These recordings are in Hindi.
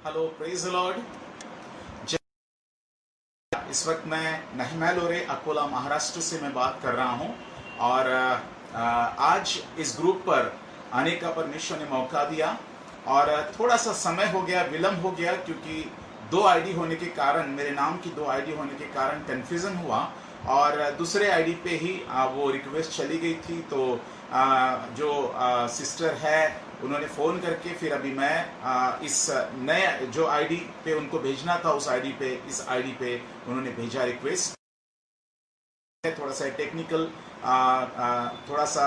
Hello, praise the Lord. इस वक्त मैं नहम्या लोरे अकोला महाराष्ट्र से मैं बात कर रहा हूं और आज इस ग्रुप पर आने का परमेश्वर ने मौका दिया और थोड़ा सा समय हो गया, विलंब हो गया, क्योंकि दो आईडी होने के कारण, मेरे नाम की दो आईडी होने के कारण कंफ्यूजन हुआ और दूसरे आईडी पे ही वो रिक्वेस्ट चली गई थी। तो जो सिस्टर है उन्होंने फ़ोन करके फिर अभी मैं इस नए जो आईडी पे उनको भेजना था, उस आईडी पे, इस आईडी पे उन्होंने भेजा रिक्वेस्ट। थोड़ा सा टेक्निकल थोड़ा सा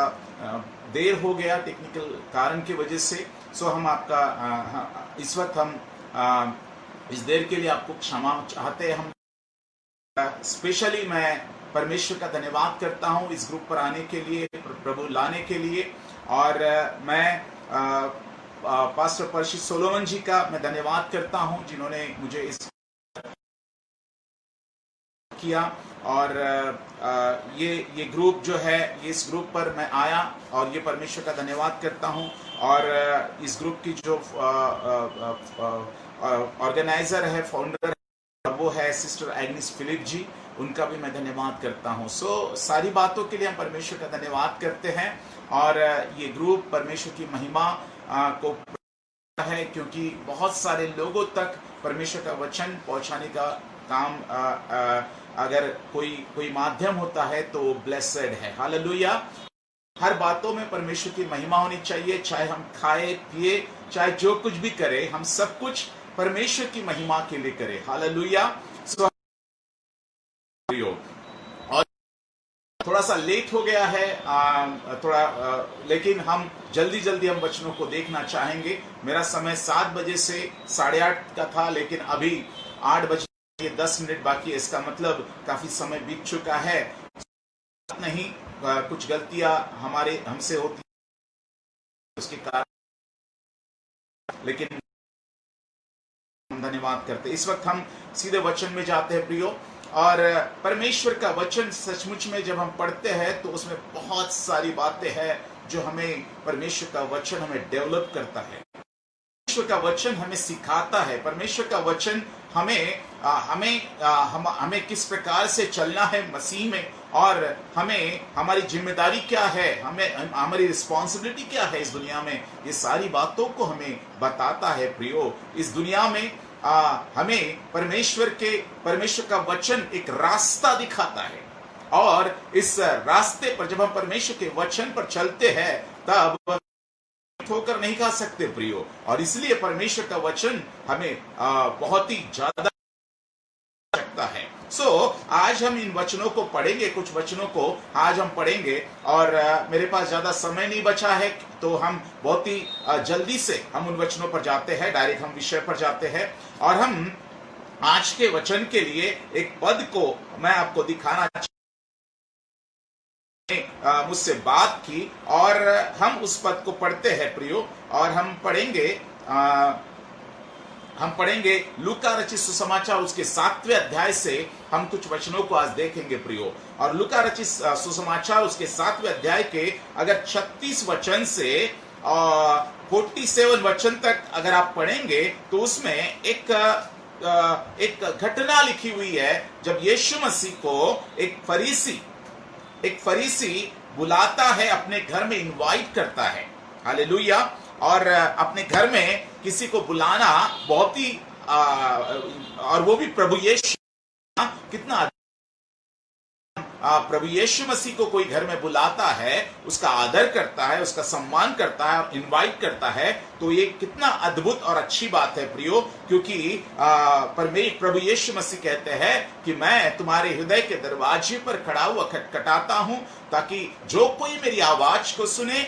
देर हो गया टेक्निकल कारण की वजह से। सो हम आपका इस वक्त हम इस देर के लिए आपको क्षमा चाहते हैं। हम स्पेशली मैं परमेश्वर का धन्यवाद करता हूं इस ग्रुप पर आने के लिए, प्रभु लाने के लिए। और मैं पास्टर परशित सोलोमन जी का मैं धन्यवाद करता हूं जिन्होंने मुझे इस किया। और ये ग्रुप जो है, इस ग्रुप पर मैं आया और ये परमेश्वर का धन्यवाद करता हूं। और इस ग्रुप की जो ऑर्गेनाइजर है, फाउंडर, वो है सिस्टर एग्निस फिलिप जी, उनका भी मैं धन्यवाद करता हूं। सारी बातों के लिए हम परमेश्वर का धन्यवाद करते हैं। और ये ग्रुप परमेश्वर की महिमा को है, क्योंकि बहुत सारे लोगों तक परमेश्वर का वचन पहुंचाने का काम अगर कोई माध्यम होता है तो ब्लेसेड है। हालेलुया। हर बातों में परमेश्वर की महिमा होनी चाहिए, चाहे हम खाए पिए, चाहे जो कुछ भी करें, हम सब कुछ परमेश्वर की महिमा के लिए करें। हालेलुया। और थोड़ा सा लेट हो गया है लेकिन हम जल्दी हम वचनों को देखना चाहेंगे। मेरा समय 7 बजे से 8:30 का था, लेकिन अभी 8 बजे 10 मिनट बाकी है। इसका मतलब काफी समय बीत चुका है। नहीं, कुछ गलतियां हमसे होती उसके कारण, लेकिन हम धन्यवाद करते। इस वक्त हम सीधे वचन में जाते हैं प्रियो। और परमेश्वर का वचन सचमुच में जब हम पढ़ते हैं तो उसमें बहुत सारी बातें हैं जो हमें, परमेश्वर का वचन हमें डेवलप करता है, परमेश्वर का वचन हमें सिखाता है, परमेश्वर का वचन हमें किस प्रकार से चलना है मसीह में, और हमारी जिम्मेदारी क्या है, हमारी रिस्पॉन्सिबिलिटी क्या है इस दुनिया में। ये सारी बातों को हमें बताता है प्रियो। इस दुनिया में हमें परमेश्वर का वचन एक रास्ता दिखाता है, और इस रास्ते पर जब हम परमेश्वर के वचन पर चलते हैं तब ठोकर नहीं खा सकते प्रियो। और इसलिए परमेश्वर का वचन हमें बहुत ही ज्यादा सकता है। आज हम इन वचनों को पढ़ेंगे, कुछ वचनों को आज हम पढ़ेंगे। और मेरे पास ज्यादा समय नहीं बचा है, तो हम बहुत ही जल्दी से हम उन वचनों पर जाते हैं, डायरेक्ट हम विषय पर जाते हैं। और हम आज के वचन के लिए एक पद को मैं आपको दिखाना मुझसे बात की, और हम उस पद को पढ़ते हैं प्रियो। और हम पढ़ेंगे लूका रचित सुसमाचार उसके 7वें अध्याय से हम कुछ वचनों को आज देखेंगे प्रियो। और लूका रचित सुसमाचार उसके 7वें अध्याय के अगर 36 वचन से 47 वचन तक अगर आप पढ़ेंगे तो उसमें एक घटना लिखी हुई है, जब यीशु मसीह को एक फरीसी बुलाता है, अपने घर में इनवाइट करता है। हालेलुया। और अपने घर में किसी को बुलाना बहुत ही और वो भी प्रभु यीशु, कितना प्रभु यीशु मसीह को कोई घर में बुलाता है, उसका आदर करता है, उसका सम्मान करता है, इनवाइट करता है, तो ये कितना अद्भुत और अच्छी बात है प्रियो। क्योंकि प्रभु यीशु मसीह कहते हैं कि मैं तुम्हारे हृदय के दरवाजे पर खड़ा हुआ खटखटाता हूं, ताकि जो कोई मेरी आवाज को सुने,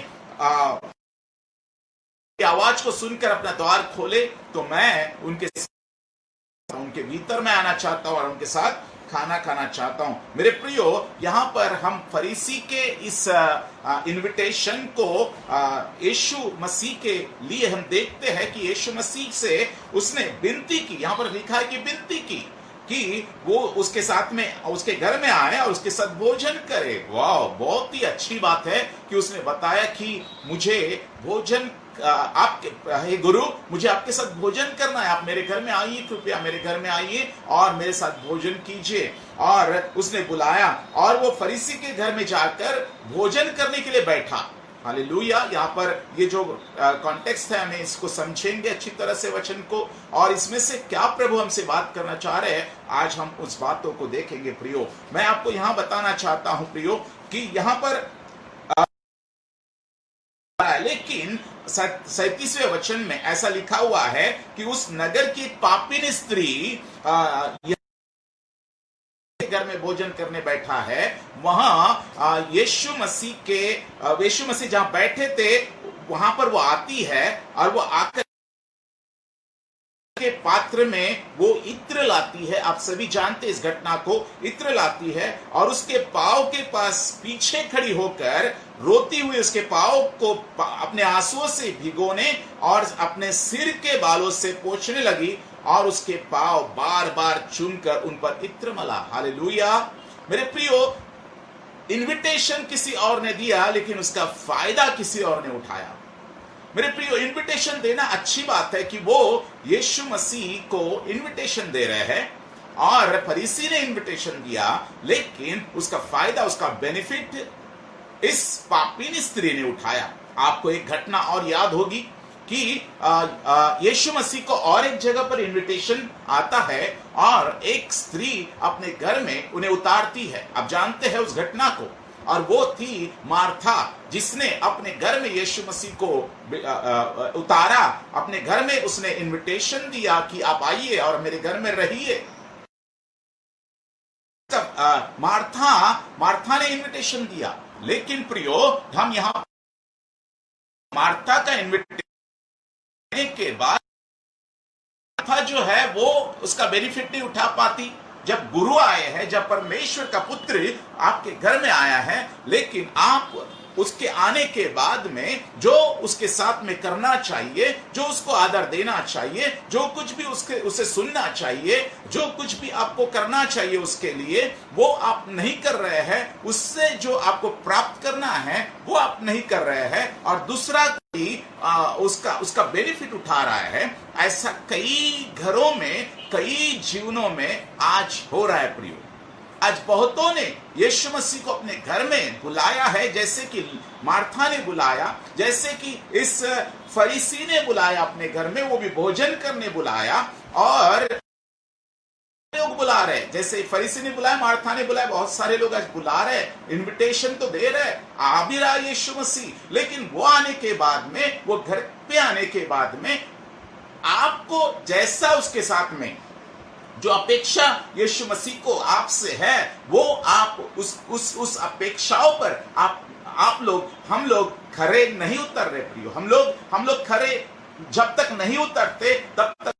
आवाज को सुनकर अपना द्वार खोले, तो मैं उनके भीतर में आना चाहता हूं और उनके साथ खाना खाना चाहता हूं। मेरे प्रियो, यहां पर हम फरीसी के इस इनविटेशन को यीशु मसीह के लिए हम देखते हैं कि यीशु मसीह से उसने विनती की। यहां पर लिखा है कि विनती की कि वो उसके साथ में, उसके घर में आए और उसके साथ भोजन करे। वाह, बहुत ही अच्छी बात है कि उसने बताया कि मुझे भोजन आपके हे गुरु, मुझे आपके साथ भोजन करना है, आप मेरे घर में आइए, कृपया मेरे घर में आइए और मेरे साथ भोजन कीजिए। और उसने बुलाया और वो फरीसी के घर में जाकर भोजन करने के लिए बैठा। हालेलुया। यहाँ पर ये जो कॉन्टेक्स्ट है, हमें इसको समझेंगे अच्छी तरह से वचन को, और इसमें से क्या प्रभु हमसे बात करना चाह रहे हैं, आज हम उस बातों को देखेंगे। प्रियो, मैं आपको यहाँ बताना चाहता हूं प्रियो कि यहाँ पर लेकिन 37वें वचन में ऐसा लिखा हुआ है कि उस नगर की पापिन स्त्री घर में भोजन करने बैठा है। वहां यीशु मसीह जहां बैठे थे वहां पर वो आती है और वो आकर के पात्र में वो इत्र लाती है। आप सभी जानते इस घटना को। इत्र लाती है और उसके पांव के पास पीछे खड़ी होकर रोती हुई उसके पांव को अपने आंसुओं से भिगोने और अपने सिर के बालों से पोंछने लगी और उसके पांव बार बार चूमकर उन पर इत्र मला। हालेलुया। मेरे प्रियो, इनविटेशन किसी और ने दिया लेकिन उसका फायदा किसी और ने उठाया। मेरे प्रियो, इनविटेशन देना अच्छी बात है कि वो यीशु मसीह को इनविटेशन दे रहे हैं और फरीसी ने इनविटेशन दिया, लेकिन उसका फायदा, उसका बेनिफिट इस पापीन स्त्री ने उठाया। आपको एक घटना और याद होगी कि यीशु मसीह को और एक जगह पर इनविटेशन आता है और एक स्त्री अपने घर में उन्हें उतारती है। आप जानते हैं उस घटना को, और वो थी मार्था, जिसने अपने घर में यीशु मसीह को उतारा। अपने घर में उसने इनविटेशन दिया कि आप आइए और मेरे घर में रहिए। मार्था ने इनविटेशन दिया, लेकिन प्रियो, हम यहां मार्था का इनविटेशन के बाद मार्था जो है वो उसका बेनिफिट नहीं उठा पाती। जब गुरु आए हैं, जब परमेश्वर का पुत्र आपके घर में आया है, लेकिन आप उसके आने के बाद में जो उसके साथ में करना चाहिए, जो उसको आदर देना चाहिए, जो कुछ भी उसे सुनना चाहिए, जो कुछ भी आपको करना चाहिए उसके लिए, वो आप नहीं कर रहे हैं। उससे जो आपको प्राप्त करना है वो आप नहीं कर रहे हैं और दूसरा उसका बेनिफिट उठा रहा है। ऐसा कई घरों में, कई जीवनों में आज हो रहा है प्रियो। आज बहुतों ने यीशु मसीह को अपने घर में बुलाया है, जैसे कि मार्था ने बुलाया, जैसे कि इस फरीसी ने बुलाया अपने घर में, वो भी भोजन करने बुलाया। और लोग बुला रहे, जैसे फरीसी ने बुलाया, मार्था ने बुलाया, बहुत सारे लोग आज बुला रहे, इनविटेशन तो दे रहे, आ भी रहा यीशु मसीह, लेकिन वो आने के बाद में, वो घर पे आने के बाद में आपको जैसा उसके साथ में जो अपेक्षा यीशु मसीह को आपसे है, वो आप उस अपेक्षाओं पर हम लोग खरे नहीं उतर रहे प्रियो। हम लोग खरे जब तक नहीं उतरते तब तक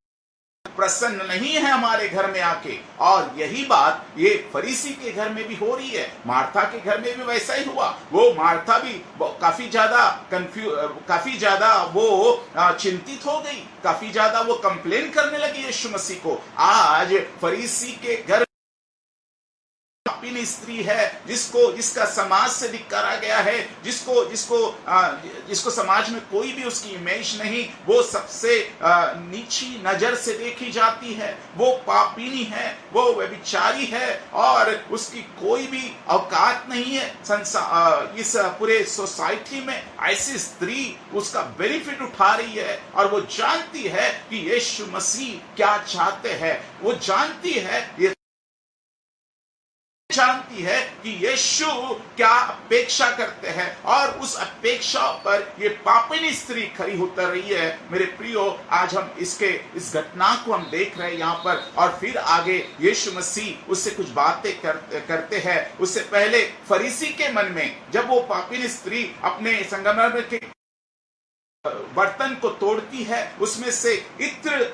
प्रसन्न नहीं है हमारे घर में आके। और यही बात ये फरीसी के घर में भी हो रही है, मार्था के घर में भी वैसा ही हुआ। वो मार्था भी काफी ज्यादा वो चिंतित हो गई, काफी ज्यादा वो कंप्लेन करने लगी यीशु मसीह को। आज फरीसी के घर पापिन स्त्री है, जिसका समाज से धिक्कारा गया है, जिसको समाज में कोई भी उसकी इमेज नहीं, वो सबसे नीची नजर से देखी जाती है, वो पापिनी है, वो व्यभिचारी है और उसकी कोई भी औकात नहीं है इस पूरे सोसाइटी में। ऐसी स्त्री उसका बेनिफिट उठा रही है और वो जानती है कि यीशु मसीह क्या चाहते हैं, वो जानती है कि यीशु क्या अपेक्षा करते हैं और उस अपेक्षा पर ये पापिनी स्त्री खरी उतर रही है। मेरे प्रियो, आज हम इस घटना को हम देख रहे हैं यहाँ पर, और फिर आगे यीशु मसीह उससे कुछ बातें करते हैं। उससे पहले फरीसी के मन में, जब वो पापिनी स्त्री अपने संगमरमर के बर्तन को तोड़ती है, उसमें से इत्र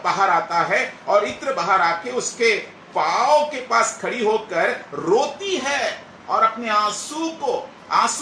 बाहर आता है और इत्र बाहर आके उसके पांव के पास खड़ी होकर रोती है और अपने आंसू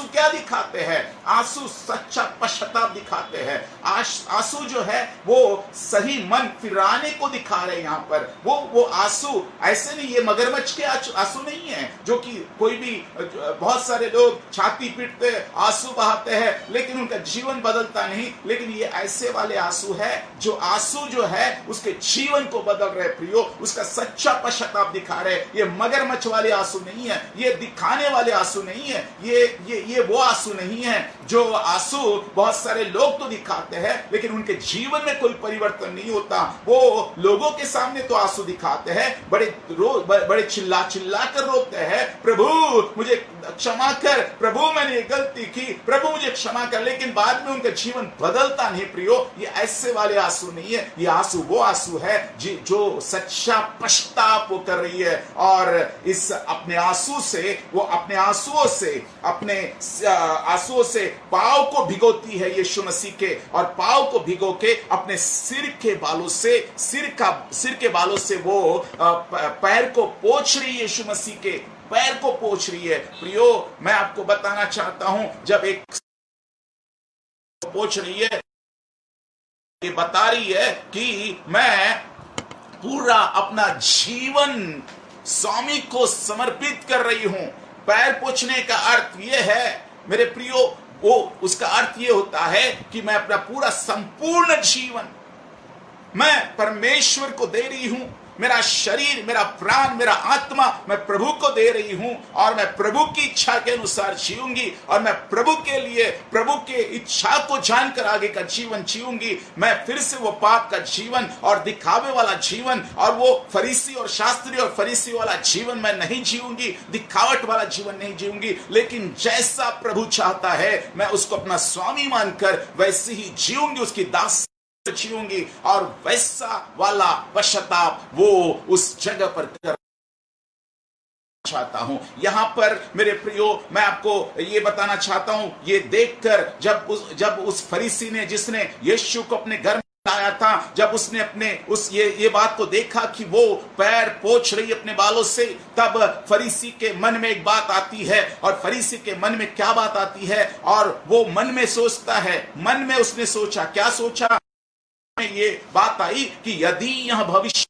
क्या दिखाते हैं? आंसू सच्चा पश्चाताप दिखाते हैं। आंसू जो है वो सही मन फिराने को दिखा रहे हैं। यहाँ पर वो आंसू ऐसे नहीं, ये मगरमच्छ के आंसू नहीं है जो कि कोई भी, बहुत सारे लोग छाती पीटते आंसू बहाते हैं लेकिन उनका जीवन बदलता नहीं, लेकिन ये ऐसे वाले आंसू है जो आंसू जो है उसके जीवन को बदल रहे प्रियो, उसका सच्चा पश्चाताप दिखा रहे। ये मगरमच्छ वाले आंसू नहीं है, ये दिखाने वाले आंसू नहीं है, ये वो आंसू नहीं है जो आंसू बहुत सारे लोग तो दिखाते हैं लेकिन उनके जीवन में कोई परिवर्तन नहीं होता। वो लोगों के सामने तो आंसू दिखाते हैं, बड़े चिल्ला कर रोते हैं, प्रभु मुझे क्षमा कर, प्रभु मैंने ये गलती की, प्रभु मुझे क्षमा कर, लेकिन बाद में उनका जीवन बदलता नहीं प्रियो। ये ऐसे वाले आंसू नहीं है, ये आंसू वो आंसू है जो सच्चा पश्चाताप वो कर रही है और इस अपने आंसू से, वो अपने आंसुओं से पांव को भिगोती है यीशु मसीह के, और पांव को भिगो के अपने सिर के बालों से वो पैर को पोंछ रही है, यीशु मसीह के पैर को पोंछ रही है। प्रियो मैं आपको बताना चाहता हूं, जब एक पोंछ रही है, ये बता रही है कि मैं पूरा अपना जीवन स्वामी को समर्पित कर रही हूं। पैर पोंछने का अर्थ यह है मेरे प्रियो, वो उसका अर्थ यह होता है कि मैं अपना पूरा संपूर्ण जीवन मैं परमेश्वर को दे रही हूं। मेरा शरीर, मेरा प्राण, मेरा आत्मा मैं प्रभु को दे रही हूं और मैं प्रभु की इच्छा के अनुसार जीऊंगी और मैं प्रभु के लिए, प्रभु के इच्छा को जानकर आगे का जीवन जीऊंगी। मैं फिर से वो पाप का जीवन और दिखावे वाला जीवन और वो फरीसी और शास्त्री और फरीसी वाला जीवन मैं नहीं जीऊंगी, दिखावट वाला जीवन नहीं जीऊंगी, लेकिन जैसा प्रभु चाहता है मैं उसको अपना स्वामी मानकर वैसे ही जीऊंगी, उसकी दास जीऊंगी और वैसा वाला पश्चाताप वो उस जगह पर कर चाहता हूं। यहां पर मेरे प्रियो मैं आपको ये बताना चाहता हूं, ये देखकर जब उस फरीसी ने, जिसने यीशु को अपने घर में आया था, जब उसने अपने ये बात को देखा कि वो पैर पोंछ रही अपने बालों से, तब फरीसी के मन में एक बात आती है। और फरीसी के मन में क्या बात आती है? और वो मन में सोचता है, मन में उसने सोचा, क्या सोचा? ये बात आई कि यदि यह भविष्य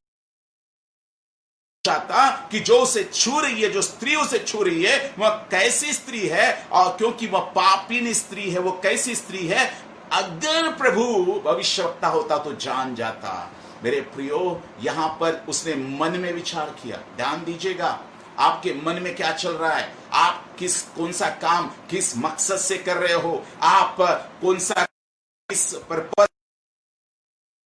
चाहता कि जो उसे छू रही है, जो स्त्री उसे छू रही है, वह कैसी स्त्री है, और क्योंकि वह पापीन स्त्री है, वो कैसी स्त्री है, अगर प्रभु भविष्यवक्ता होता तो जान जाता। मेरे प्रियो यहां पर उसने मन में विचार किया। ध्यान दीजिएगा, आपके मन में क्या चल रहा है, आप कौन सा काम किस मकसद से कर रहे हो, आप कौन सा किस पर्पस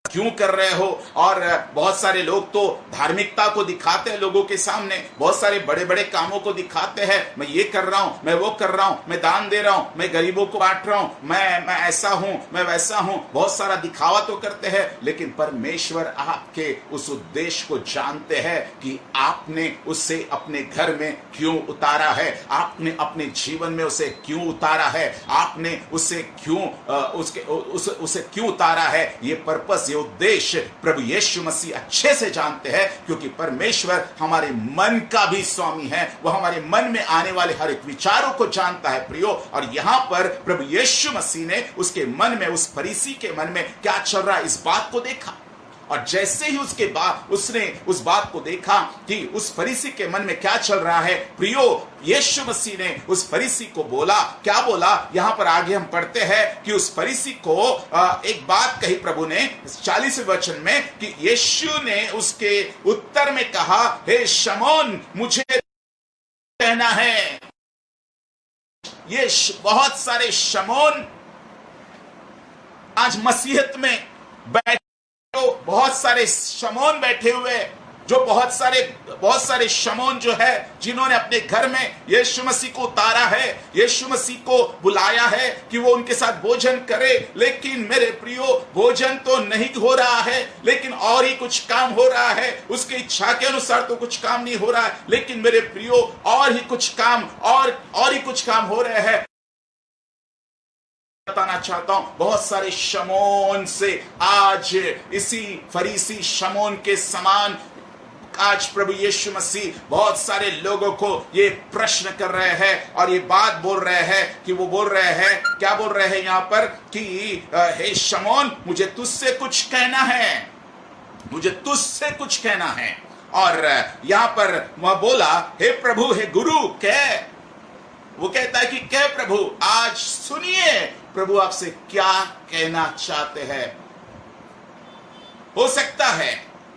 क्यों कर रहे हो। और बहुत सारे लोग तो धार्मिकता को दिखाते हैं लोगों के सामने, बहुत सारे बड़े बड़े कामों को दिखाते हैं, मैं ये कर रहा हूं, मैं वो कर रहा हूं, मैं दान दे रहा हूं, मैं गरीबों को बांट रहा हूं, मैं ऐसा हूं, मैं वैसा हूं, बहुत सारा दिखावा तो करते हैं, लेकिन परमेश्वर आपके उस उद्देश्य को जानते हैं कि आपने उससे अपने घर में क्यों उतारा है, आपने अपने जीवन में उसे क्यों उतारा है, आपने उससे क्यों उसे क्यों उतारा है। ये पर्पस, ये उद्देश्य प्रभु यीशु मसीह अच्छे से जानते हैं, क्योंकि परमेश्वर हमारे मन का भी स्वामी है, वह हमारे मन में आने वाले हर एक विचारों को जानता है प्रियो। और यहां पर प्रभु यीशु मसीह ने उसके मन में, उस फरीसी के मन में क्या चल रहा है, इस बात को देखा। और जैसे ही उसके बाद उसने उस बात को देखा कि उस फरीसी के मन में क्या चल रहा है, प्रियो यीशु मसीह ने उस फरीसी को बोला, क्या बोला, यहां पर आगे हम पढ़ते हैं कि उस फरीसी को एक बात कही प्रभु ने 40वें वचन में, कि यीशु ने उसके उत्तर में कहा, हे शमौन, मुझे कहना है। ये बहुत सारे शमौन आज मसीहत में बैठे, बहुत सारे शमौन बैठे हुए, जो बहुत सारे शमौन जो है, जिन्होंने अपने घर में यीशु मसीह को उतारा है, यीशु मसीह को बुलाया है कि वो उनके साथ भोजन करे, लेकिन मेरे प्रियो भोजन तो नहीं हो रहा है, लेकिन और ही कुछ काम हो रहा है, उसकी इच्छा के अनुसार तो कुछ काम नहीं हो रहा है, लेकिन मेरे प्रियो और ही कुछ काम और ही कुछ काम हो रहे हैं। बताना चाहता हूं, बहुत सारे शमौन से आज इसी फरीसी शमौन के समान आज प्रभु यीशु मसीह बहुत सारे लोगों को ये प्रश्न कर रहे हैं और ये बात बोल रहे हैं कि वो बोल रहे हैं, क्या बोल रहे हैं यहाँ पर कि हे शमौन, मुझे तुझसे कुछ कहना है, मुझे तुझसे कुछ कहना है। और यहाँ पर वह बोला, हे प्रभु, हे गुरु, कह। वो कहता है कि कह प्रभु, आज सुनिए प्रभु आपसे क्या कहना चाहते हैं। हो सकता है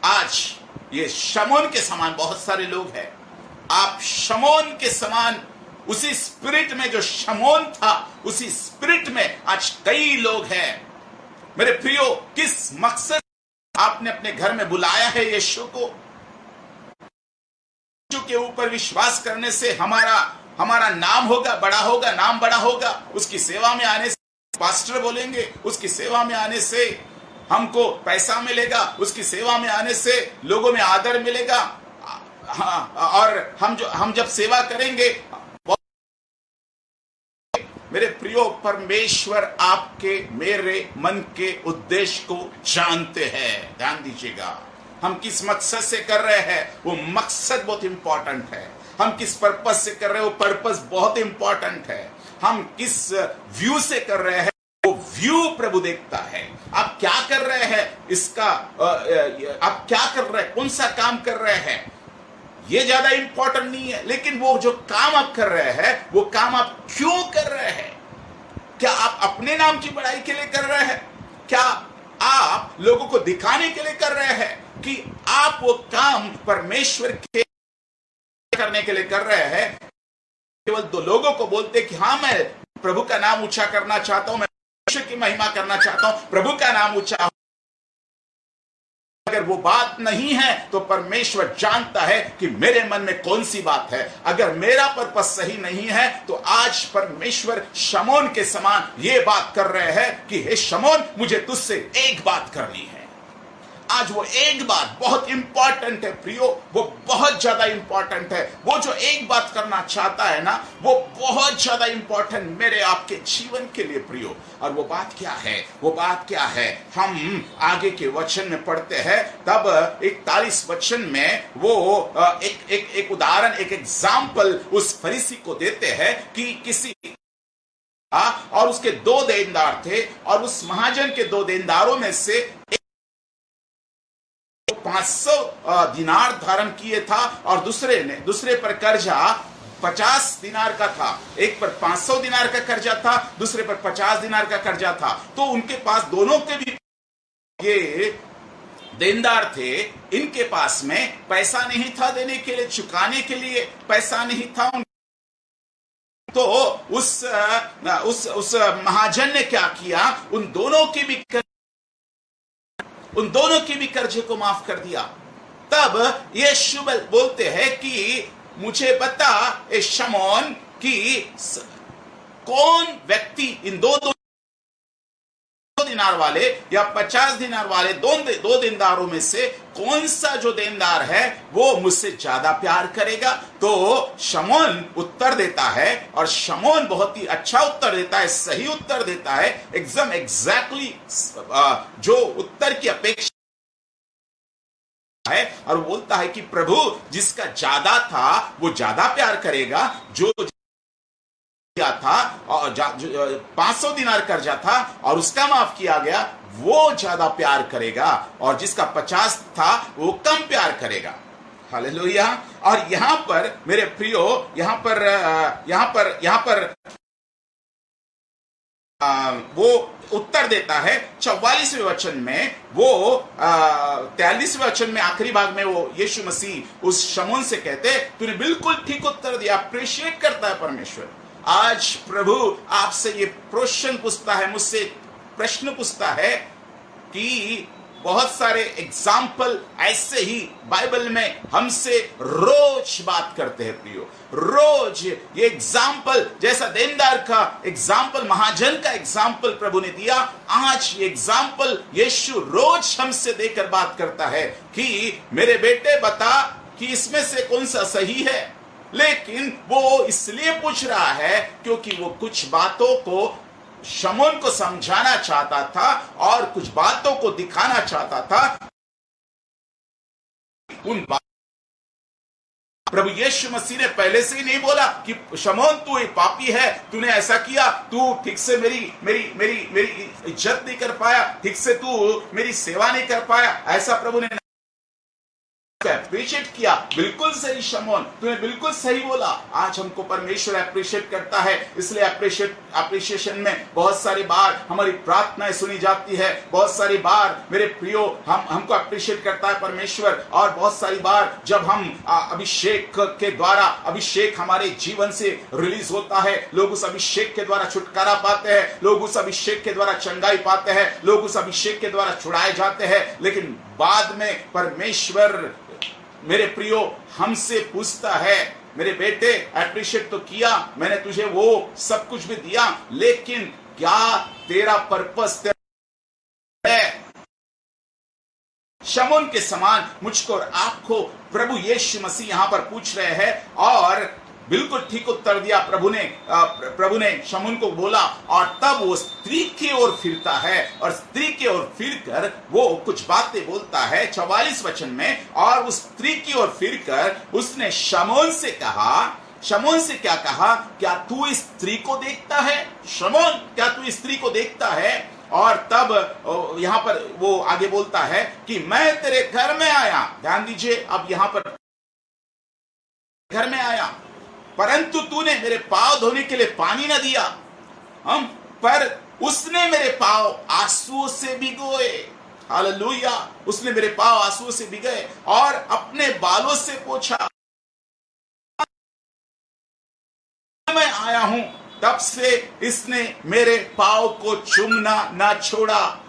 आज ये शमौन के समान बहुत सारे लोग हैं, आप शमौन के समान उसी स्पिरिट में, जो शमौन था उसी स्पिरिट में आज कई लोग हैं। मेरे प्रियो, किस मकसद आपने अपने घर में बुलाया है यीशु को? यीशु के ऊपर विश्वास करने से हमारा नाम होगा, बड़ा होगा, नाम बड़ा होगा। उसकी सेवा में आने से पास्टर बोलेंगे, उसकी सेवा में आने से हमको पैसा मिलेगा, उसकी सेवा में आने से लोगों में आदर मिलेगा। और हम जब सेवा करेंगे, मेरे प्रियो, परमेश्वर आपके मेरे मन के उद्देश्य को जानते हैं। ध्यान दीजिएगा, हम किस मकसद से कर रहे हैं, वो मकसद बहुत इंपॉर्टेंट है। हम किस पर्पस से कर रहे हैं, वो पर्पस बहुत इंपॉर्टेंट है। हम किस व्यू से कर रहे हैं, वो व्यू प्रभु देखता है। आप क्या कर रहे हैं, इसका आप क्या कर रहे हैं, कौन सा काम कर रहे हैं, ये ज्यादा इंपॉर्टेंट नहीं है। लेकिन वो जो काम आप कर रहे हैं, वो काम आप क्यों कर रहे हैं? क्या आप अपने नाम की बड़ाई के लिए कर रहे हैं? क्या आप लोगों को दिखाने के लिए कर रहे हैं? कि आप वो काम परमेश्वर के करने के लिए कर रहे हैं? केवल दो लोगों को बोलते कि हाँ, मैं प्रभु का नाम ऊंचा करना चाहता हूं, मैं परमेश्वर की महिमा करना चाहता हूं, प्रभु का नाम ऊंचा। अगर वो बात नहीं है तो परमेश्वर जानता है कि मेरे मन में कौन सी बात है। अगर मेरा पर्पस सही नहीं है तो आज परमेश्वर शमौन के समान ये बात कर रहे हैं कि हे शमौन, मुझे तुझसे एक बात करनी है। आज वो एक बात बहुत इंपॉर्टेंट है प्रियो, वो बहुत ज्यादा इंपॉर्टेंट है। वो जो एक बात करना चाहता है ना, वो बहुत ज्यादा इंपॉर्टेंट मेरे आपके जीवन के लिए प्रियो। और वो बात क्या है? वो बात क्या है? हम आगे के वचन में पढ़ते हैं, तब 41 वचन में वो एक उदाहरण, एक एग्जाम्पल उस फरीसी को देते हैं कि किसी और उसके 2 देनदार थे, और उस महाजन के 2 देनदारों में से 500 दिनार धारण किए था, और दूसरे पर कर्जा 50 दिनार का था। एक पर 500 दिनार का कर्जा था, दूसरे पर 50 दिनार का कर्जा था। तो उनके पास, दोनों के भी ये देनदार थे, इनके पास में पैसा नहीं था देने के लिए, चुकाने के लिए पैसा नहीं था। तो उस महाजन ने क्या किया, उन दोनों की भी कर्जे को माफ कर दिया। तब यीशु बोलते हैं कि मुझे बता ए शमौन कि कौन व्यक्ति इन 2 दिनार वाले या 50 दिनार वाले 2 देनदारों में से कौन सा जो देनदार है वो मुझसे ज्यादा प्यार करेगा? तो शमौन उत्तर देता है, और शमौन बहुत ही अच्छा उत्तर देता है, सही उत्तर देता है, एकदम एग्जैक्टली जो उत्तर की अपेक्षा है। और बोलता है कि प्रभु, जिसका ज्यादा था वो ज्यादा प्यार करेगा, जो था और 500 दिनार कर्जा था और उसका माफ किया गया, वो ज्यादा प्यार करेगा, और जिसका 50 था वो कम प्यार करेगा। हालेलुया। और यहां पर मेरे प्रियो, यहां पर वो उत्तर देता है 44वें वचन में। वो 43वें वचन में आखिरी भाग में वो यीशु मसीह उस शमौन से कहते, तूने बिल्कुल ठीक उत्तर दिया। अप्रिशिएट करता है परमेश्वर। आज प्रभु आपसे ये प्रश्न पूछता है, मुझसे प्रश्न पूछता है कि बहुत सारे एग्जाम्पल ऐसे ही बाइबल में हमसे रोज बात करते हैं प्रियो, रोज ये एग्जाम्पल, जैसा देनदार का एग्जाम्पल, महाजन का एग्जाम्पल प्रभु ने दिया, आज ये एग्जाम्पल यीशु रोज हमसे देकर बात करता है कि मेरे बेटे बता कि इसमें से कौन सा सही है। लेकिन वो इसलिए पूछ रहा है क्योंकि वो कुछ बातों को शमौन को समझाना चाहता था और कुछ बातों को दिखाना चाहता था। उन प्रभु यीशु मसीह ने पहले से ही नहीं बोला कि शमौन तू एक पापी है, तूने ऐसा किया, तू ठीक से मेरी मेरी मेरी मेरी इज्जत नहीं कर पाया, ठीक से तू मेरी सेवा नहीं कर पाया, ऐसा प्रभु ने अप्रिशिएट किया। बिल्कुल सही शमौन, तूने बिल्कुल सही बोला। आज हमको परमेश्वर अप्रिशिएट करता है, इसलिए अप्रिशिएशन में बहुत सारी बार हमारी प्रार्थनाएं सुनी जाती है, बहुत सारी बार मेरे प्रियो हमको अप्रिशिएट करता है परमेश्वर। और बहुत सारी बार जब हम अभिषेक के द्वारा, अभिषेक हमारे जीवन से रिलीज होता है, लोग उस अभिषेक के द्वारा छुटकारा पाते हैं, लोग उस अभिषेक के द्वारा चंगाई पाते हैं, लोग उस अभिषेक के द्वारा छुड़ाए जाते हैं। लेकिन बाद में परमेश्वर मेरे प्रियो हमसे पूछता है, मेरे बेटे अप्रिशिएट तो किया, मैंने तुझे वो सब कुछ भी दिया, लेकिन क्या तेरा पर्पस है? शमौन के समान मुझको और आपको प्रभु यीशु मसीह यहां पर पूछ रहे हैं। और बिल्कुल ठीक उत्तर दिया प्रभु ने शमौन को बोला। और तब वो स्त्री की ओर फिरता है और स्त्री की ओर फिरकर वो कुछ बातें बोलता है 44 वचन में। और उस स्त्री की ओर फिरकर उसने शमौन से कहा, शमौन से क्या कहा? क्या तू इस स्त्री को देखता है? शमौन, क्या तू इस स्त्री को देखता है? और तब यहां पर वो आगे बोलता है कि मैं तेरे घर में आया। ध्यान दीजिए, अब यहां पर घर में आया, परंतु तूने मेरे पांव धोने के लिए पानी न दिया, पर उसने मेरे पांव आंसुओं से भिगोए। हालेलुया, उसने मेरे पांव आंसुओं से भिगोए और अपने बालों से पोंछा। मैं आया हूं, तब से इसने मेरे पांव को चूमना ना छोड़ा।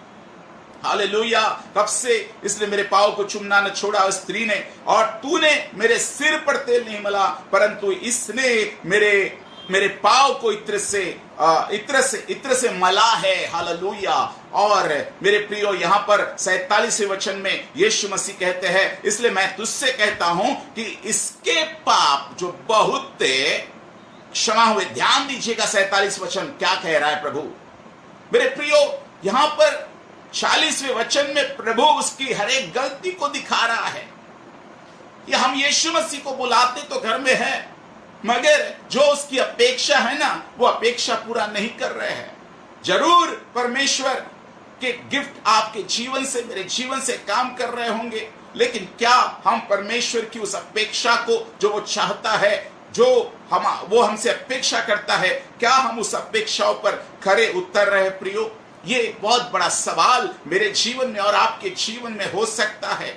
हालेलुया, तब से इसने मेरे पांव को चूमना न छोड़ा उस स्त्री ने। और तूने मेरे सिर पर तेल नहीं मला, परंतु इसने मेरे पांव को इत्र से मला है। हालेलुया। और मेरे प्रियो, यहां पर 47वें वचन में यीशु मसीह कहते हैं, इसलिए मैं तुझसे कहता हूं कि इसके पाप जो बहुत क्षमा हुए। ध्यान दीजिएगा 47 वचन क्या कह रहा है प्रभु। मेरे प्रियो, यहां पर 40वें वचन में प्रभु उसकी हर एक गलती को दिखा रहा है। ये हम यीशु मसीह को बुलाते तो घर में है, मगर जो उसकी अपेक्षा है ना, वो अपेक्षा पूरा नहीं कर रहे हैं। जरूर परमेश्वर के गिफ्ट आपके जीवन से, मेरे जीवन से काम कर रहे होंगे, लेकिन क्या हम परमेश्वर की उस अपेक्षा को, जो वो चाहता है, जो वो हमसे अपेक्षा करता है, क्या हम उस अपेक्षाओं पर खरे उतर रहे? प्रियो, ये बहुत बड़ा सवाल मेरे जीवन में और आपके जीवन में हो सकता है।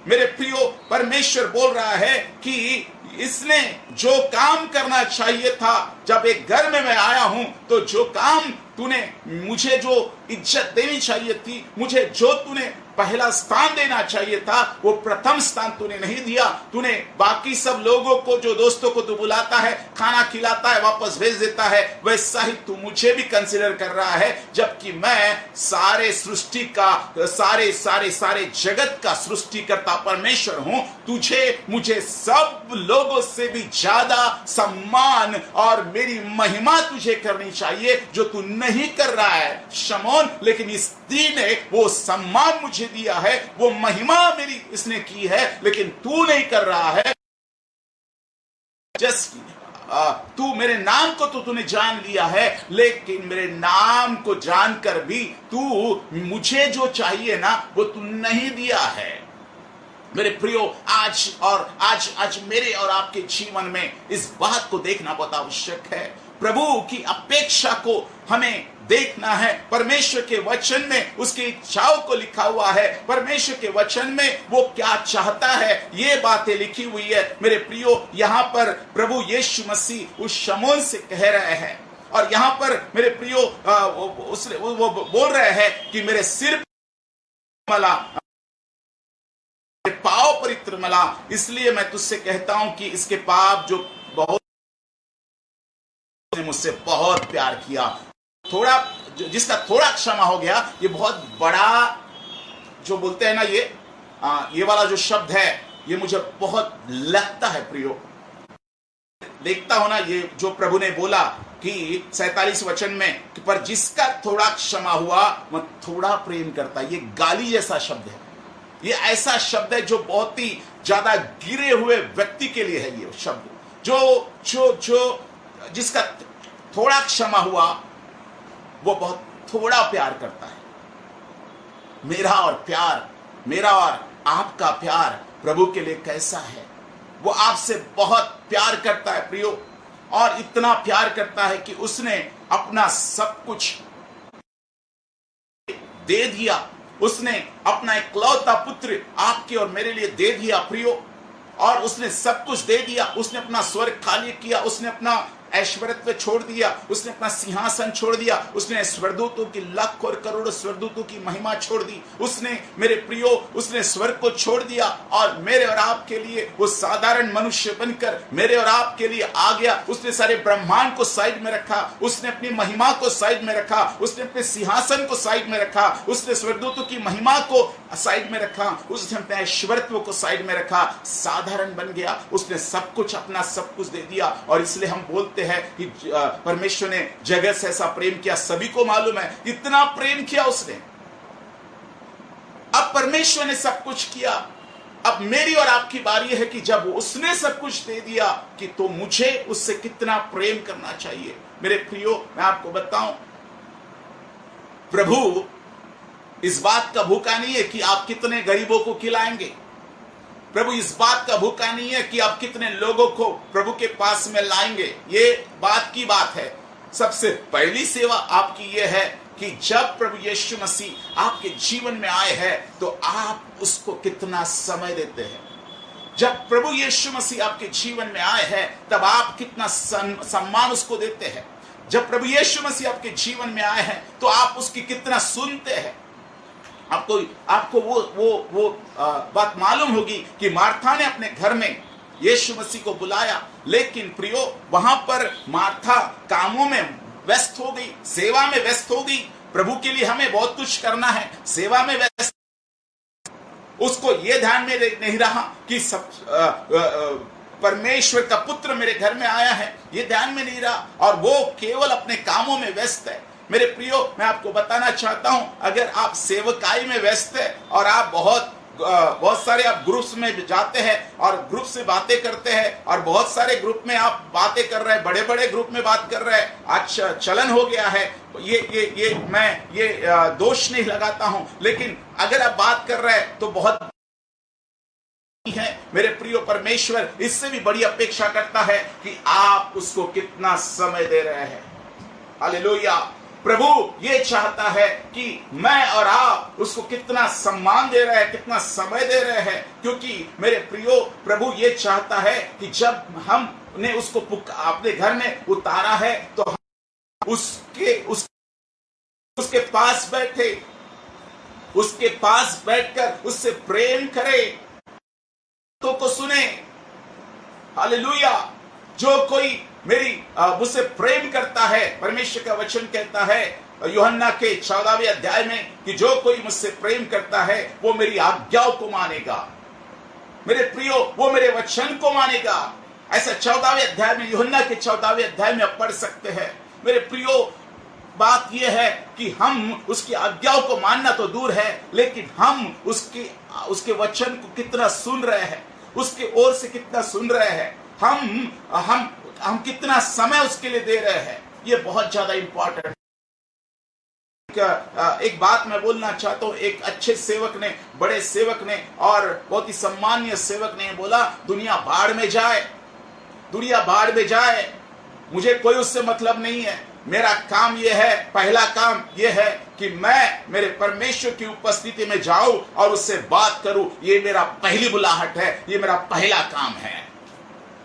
मेरे प्रियो, परमेश्वर बोल रहा है कि इसने जो काम करना चाहिए था, जब एक घर में मैं आया हूं, तो जो काम तूने मुझे जो इज्जत देनी चाहिए थी, मुझे जो तूने पहला स्थान देना चाहिए था, वो प्रथम स्थान तूने नहीं दिया। तूने बाकी सब लोगों को, जो दोस्तों को तू बुलाता है, खाना खिलाता है, वापस भेज देता है, वैसा ही तू मुझे भी कंसीडर कर रहा है, जबकि मैं सारे सृष्टि का, सारे जगत का सृष्टिकर्ता परमेश्वर हूं। तुझे मुझे सब लोगों से भी ज्यादा सम्मान और मेरी महिमा तुझे करनी चाहिए, जो तू नहीं कर रहा है शमौन। लेकिन इस स्त्री ने वो सम्मान मुझे दिया है, वो महिमा मेरी इसने की है, लेकिन तू नहीं कर रहा है। तू मेरे नाम को तो तूने जान लिया है, लेकिन मेरे नाम को जानकर भी तू मुझे जो चाहिए ना, वो तू नहीं दिया है। मेरे प्रियो, आज मेरे और आपके जीवन में इस बात को देखना बहुत आवश्यक है। प्रभु की अपेक्षा को हमें देखना है। परमेश्वर के वचन में उसकी इच्छाओं को लिखा हुआ है। परमेश्वर के वचन में वो क्या चाहता है, ये बातें लिखी हुई है। मेरे प्रियो, यहाँ पर प्रभु यीशु मसीह उस शमौन से कह रहे हैं, और यहाँ पर मेरे प्रियो वो बोल रहे हैं कि मेरे सिर पर मला, पांव पर इत्र मला। इसलिए मैं तुझसे कहता हूं कि इसके पाप जो बहुत, मुझसे बहुत प्यार किया, थोड़ा जिसका थोड़ा क्षमा हो गया, ये बहुत बड़ा, जो बोलते हैं ना, ये वाला जो शब्द है, ये मुझे बहुत लगता है प्रियो। देखता हो ना, ये जो प्रभु ने बोला कि 47 वचन में, पर जिसका थोड़ा क्षमा हुआ वह थोड़ा प्रेम करता है। ये गाली जैसा शब्द है, ये ऐसा शब्द है जो बहुत ही ज्यादा गिरे हुए व्यक्ति के लिए है ये शब्द, जो जो जो जिसका थोड़ा क्षमा हुआ वो बहुत थोड़ा प्यार करता है। मेरा और आपका प्यार प्रभु के लिए कैसा है? वो आपसे बहुत प्यार करता है प्रियो, और इतना प्यार करता है कि उसने अपना सब कुछ दे दिया। उसने अपना इकलौता पुत्र आपके और मेरे लिए दे दिया प्रियो, और उसने सब कुछ दे दिया। उसने अपना स्वर्ग खाली किया, उसने अपना ऐश्वर्यत्व छोड़ दिया, उसने अपना सिंहासन छोड़ दिया, उसने स्वर्गदूतों की लाख और करोड़ों स्वर्गदूतों की महिमा छोड़ दी। उसने मेरे प्रियो, उसने स्वर्ग को छोड़ दिया और मेरे और आपके लिए वो साधारण मनुष्य बनकर मेरे और आपके लिए आ गया। उसने सारे ब्रह्मांड को साइड में रखा, उसने अपनी महिमा को साइड में रखा, उसने अपने सिंहासन को साइड में रखा, उसने स्वर्गदूतों की महिमा को साइड में रखा, उसने अपने ऐश्वर्यत्व को साइड में रखा, साधारण बन गया। उसने सब कुछ, अपना सब कुछ दे दिया। और इसलिए हम बोलते है कि परमेश्वर ने जगत से ऐसा प्रेम किया। सभी को मालूम है इतना प्रेम किया उसने। अब परमेश्वर ने सब कुछ किया, अब मेरी और आपकी बारी है कि जब उसने सब कुछ दे दिया कि तो मुझे उससे कितना प्रेम करना चाहिए। मेरे प्रियो, मैं आपको बताऊं, प्रभु इस बात का भूखा नहीं है कि आप कितने गरीबों को खिलाएंगे। प्रभु इस बात का भूखा नहीं है कि आप कितने लोगों को प्रभु के पास में लाएंगे। ये बात की बात है। सबसे पहली सेवा आपकी ये है कि जब प्रभु यीशु मसीह आपके जीवन में आए हैं तो आप उसको कितना समय देते हैं। जब प्रभु यीशु मसीह आपके जीवन में आए हैं तब आप कितना सम्मान उसको देते हैं। जब प्रभु यीशु मसीह आपके जीवन में आए हैं तो आप उसकी कितना सुनते हैं। आपको वो बात मालूम होगी कि मार्था ने अपने घर में यीशु मसीह को बुलाया, लेकिन प्रियो वहां पर मार्था कामों में व्यस्त हो गई, सेवा में व्यस्त हो गई। प्रभु के लिए हमें बहुत कुछ करना है, सेवा में व्यस्त। उसको ये ध्यान में नहीं रहा कि सब परमेश्वर का पुत्र मेरे घर में आया है, ये ध्यान में नहीं रहा, और वो केवल अपने कामों में व्यस्त है। मेरे प्रियो, मैं आपको बताना चाहता हूं, अगर आप सेवकाई में व्यस्त है और आप बहुत सारे आप ग्रुप्स में जाते हैं और ग्रुप से बातें करते हैं और बहुत सारे ग्रुप में आप बातें कर रहे हैं, बड़े बड़े ग्रुप में बात कर रहे हैं, आज चलन हो गया है। मैं दोष नहीं लगाता हूं, लेकिन अगर आप बात कर रहे हैं तो बहुत है। मेरे प्रियो, परमेश्वर इससे भी बड़ी अपेक्षा करता है कि आप उसको कितना समय दे रहे हैं। हालेलुया। प्रभु ये चाहता है कि मैं और आप उसको कितना सम्मान दे रहे हैं, कितना समय दे रहे हैं, क्योंकि मेरे प्रियो, प्रभु ये चाहता है कि जब हमने उसको अपने घर में उतारा है तो हम उसके पास बैठे, उसके पास बैठकर उससे प्रेम करें, तो सुने। हालेलुया। जो कोई मेरी मुझसे प्रेम करता है, परमेश्वर का वचन कहता है यूहन्ना के 14वें अध्याय में कि जो कोई मुझसे प्रेम करता है वो मेरी आज्ञाओं को मानेगा। मेरे प्रियो, वो मेरे वचन को मानेगा। ऐसा 14वें अध्याय में, यूहन्ना के 14वें अध्याय में आप पढ़ सकते हैं। मेरे प्रियो, बात यह है कि हम उसकी आज्ञाओं को मानना तो दूर है, लेकिन हम उसके वचन को कितना सुन रहे हैं, उसके ओर से कितना सुन रहे हैं, हम कितना समय उसके लिए दे रहे हैं, ये बहुत ज्यादा इंपॉर्टेंट है। एक बात मैं बोलना चाहता हूं। एक अच्छे सेवक ने, बड़े सेवक ने और बहुत ही सम्मानीय सेवक ने बोला, दुनिया बाढ़ में जाए, दुनिया बाढ़ में जाए, मुझे कोई उससे मतलब नहीं है। मेरा काम यह है, पहला काम यह है कि मैं मेरे परमेश्वर की उपस्थिति में जाऊं और उससे बात करूं। ये मेरा पहली बुलाहट है, ये मेरा पहला काम है।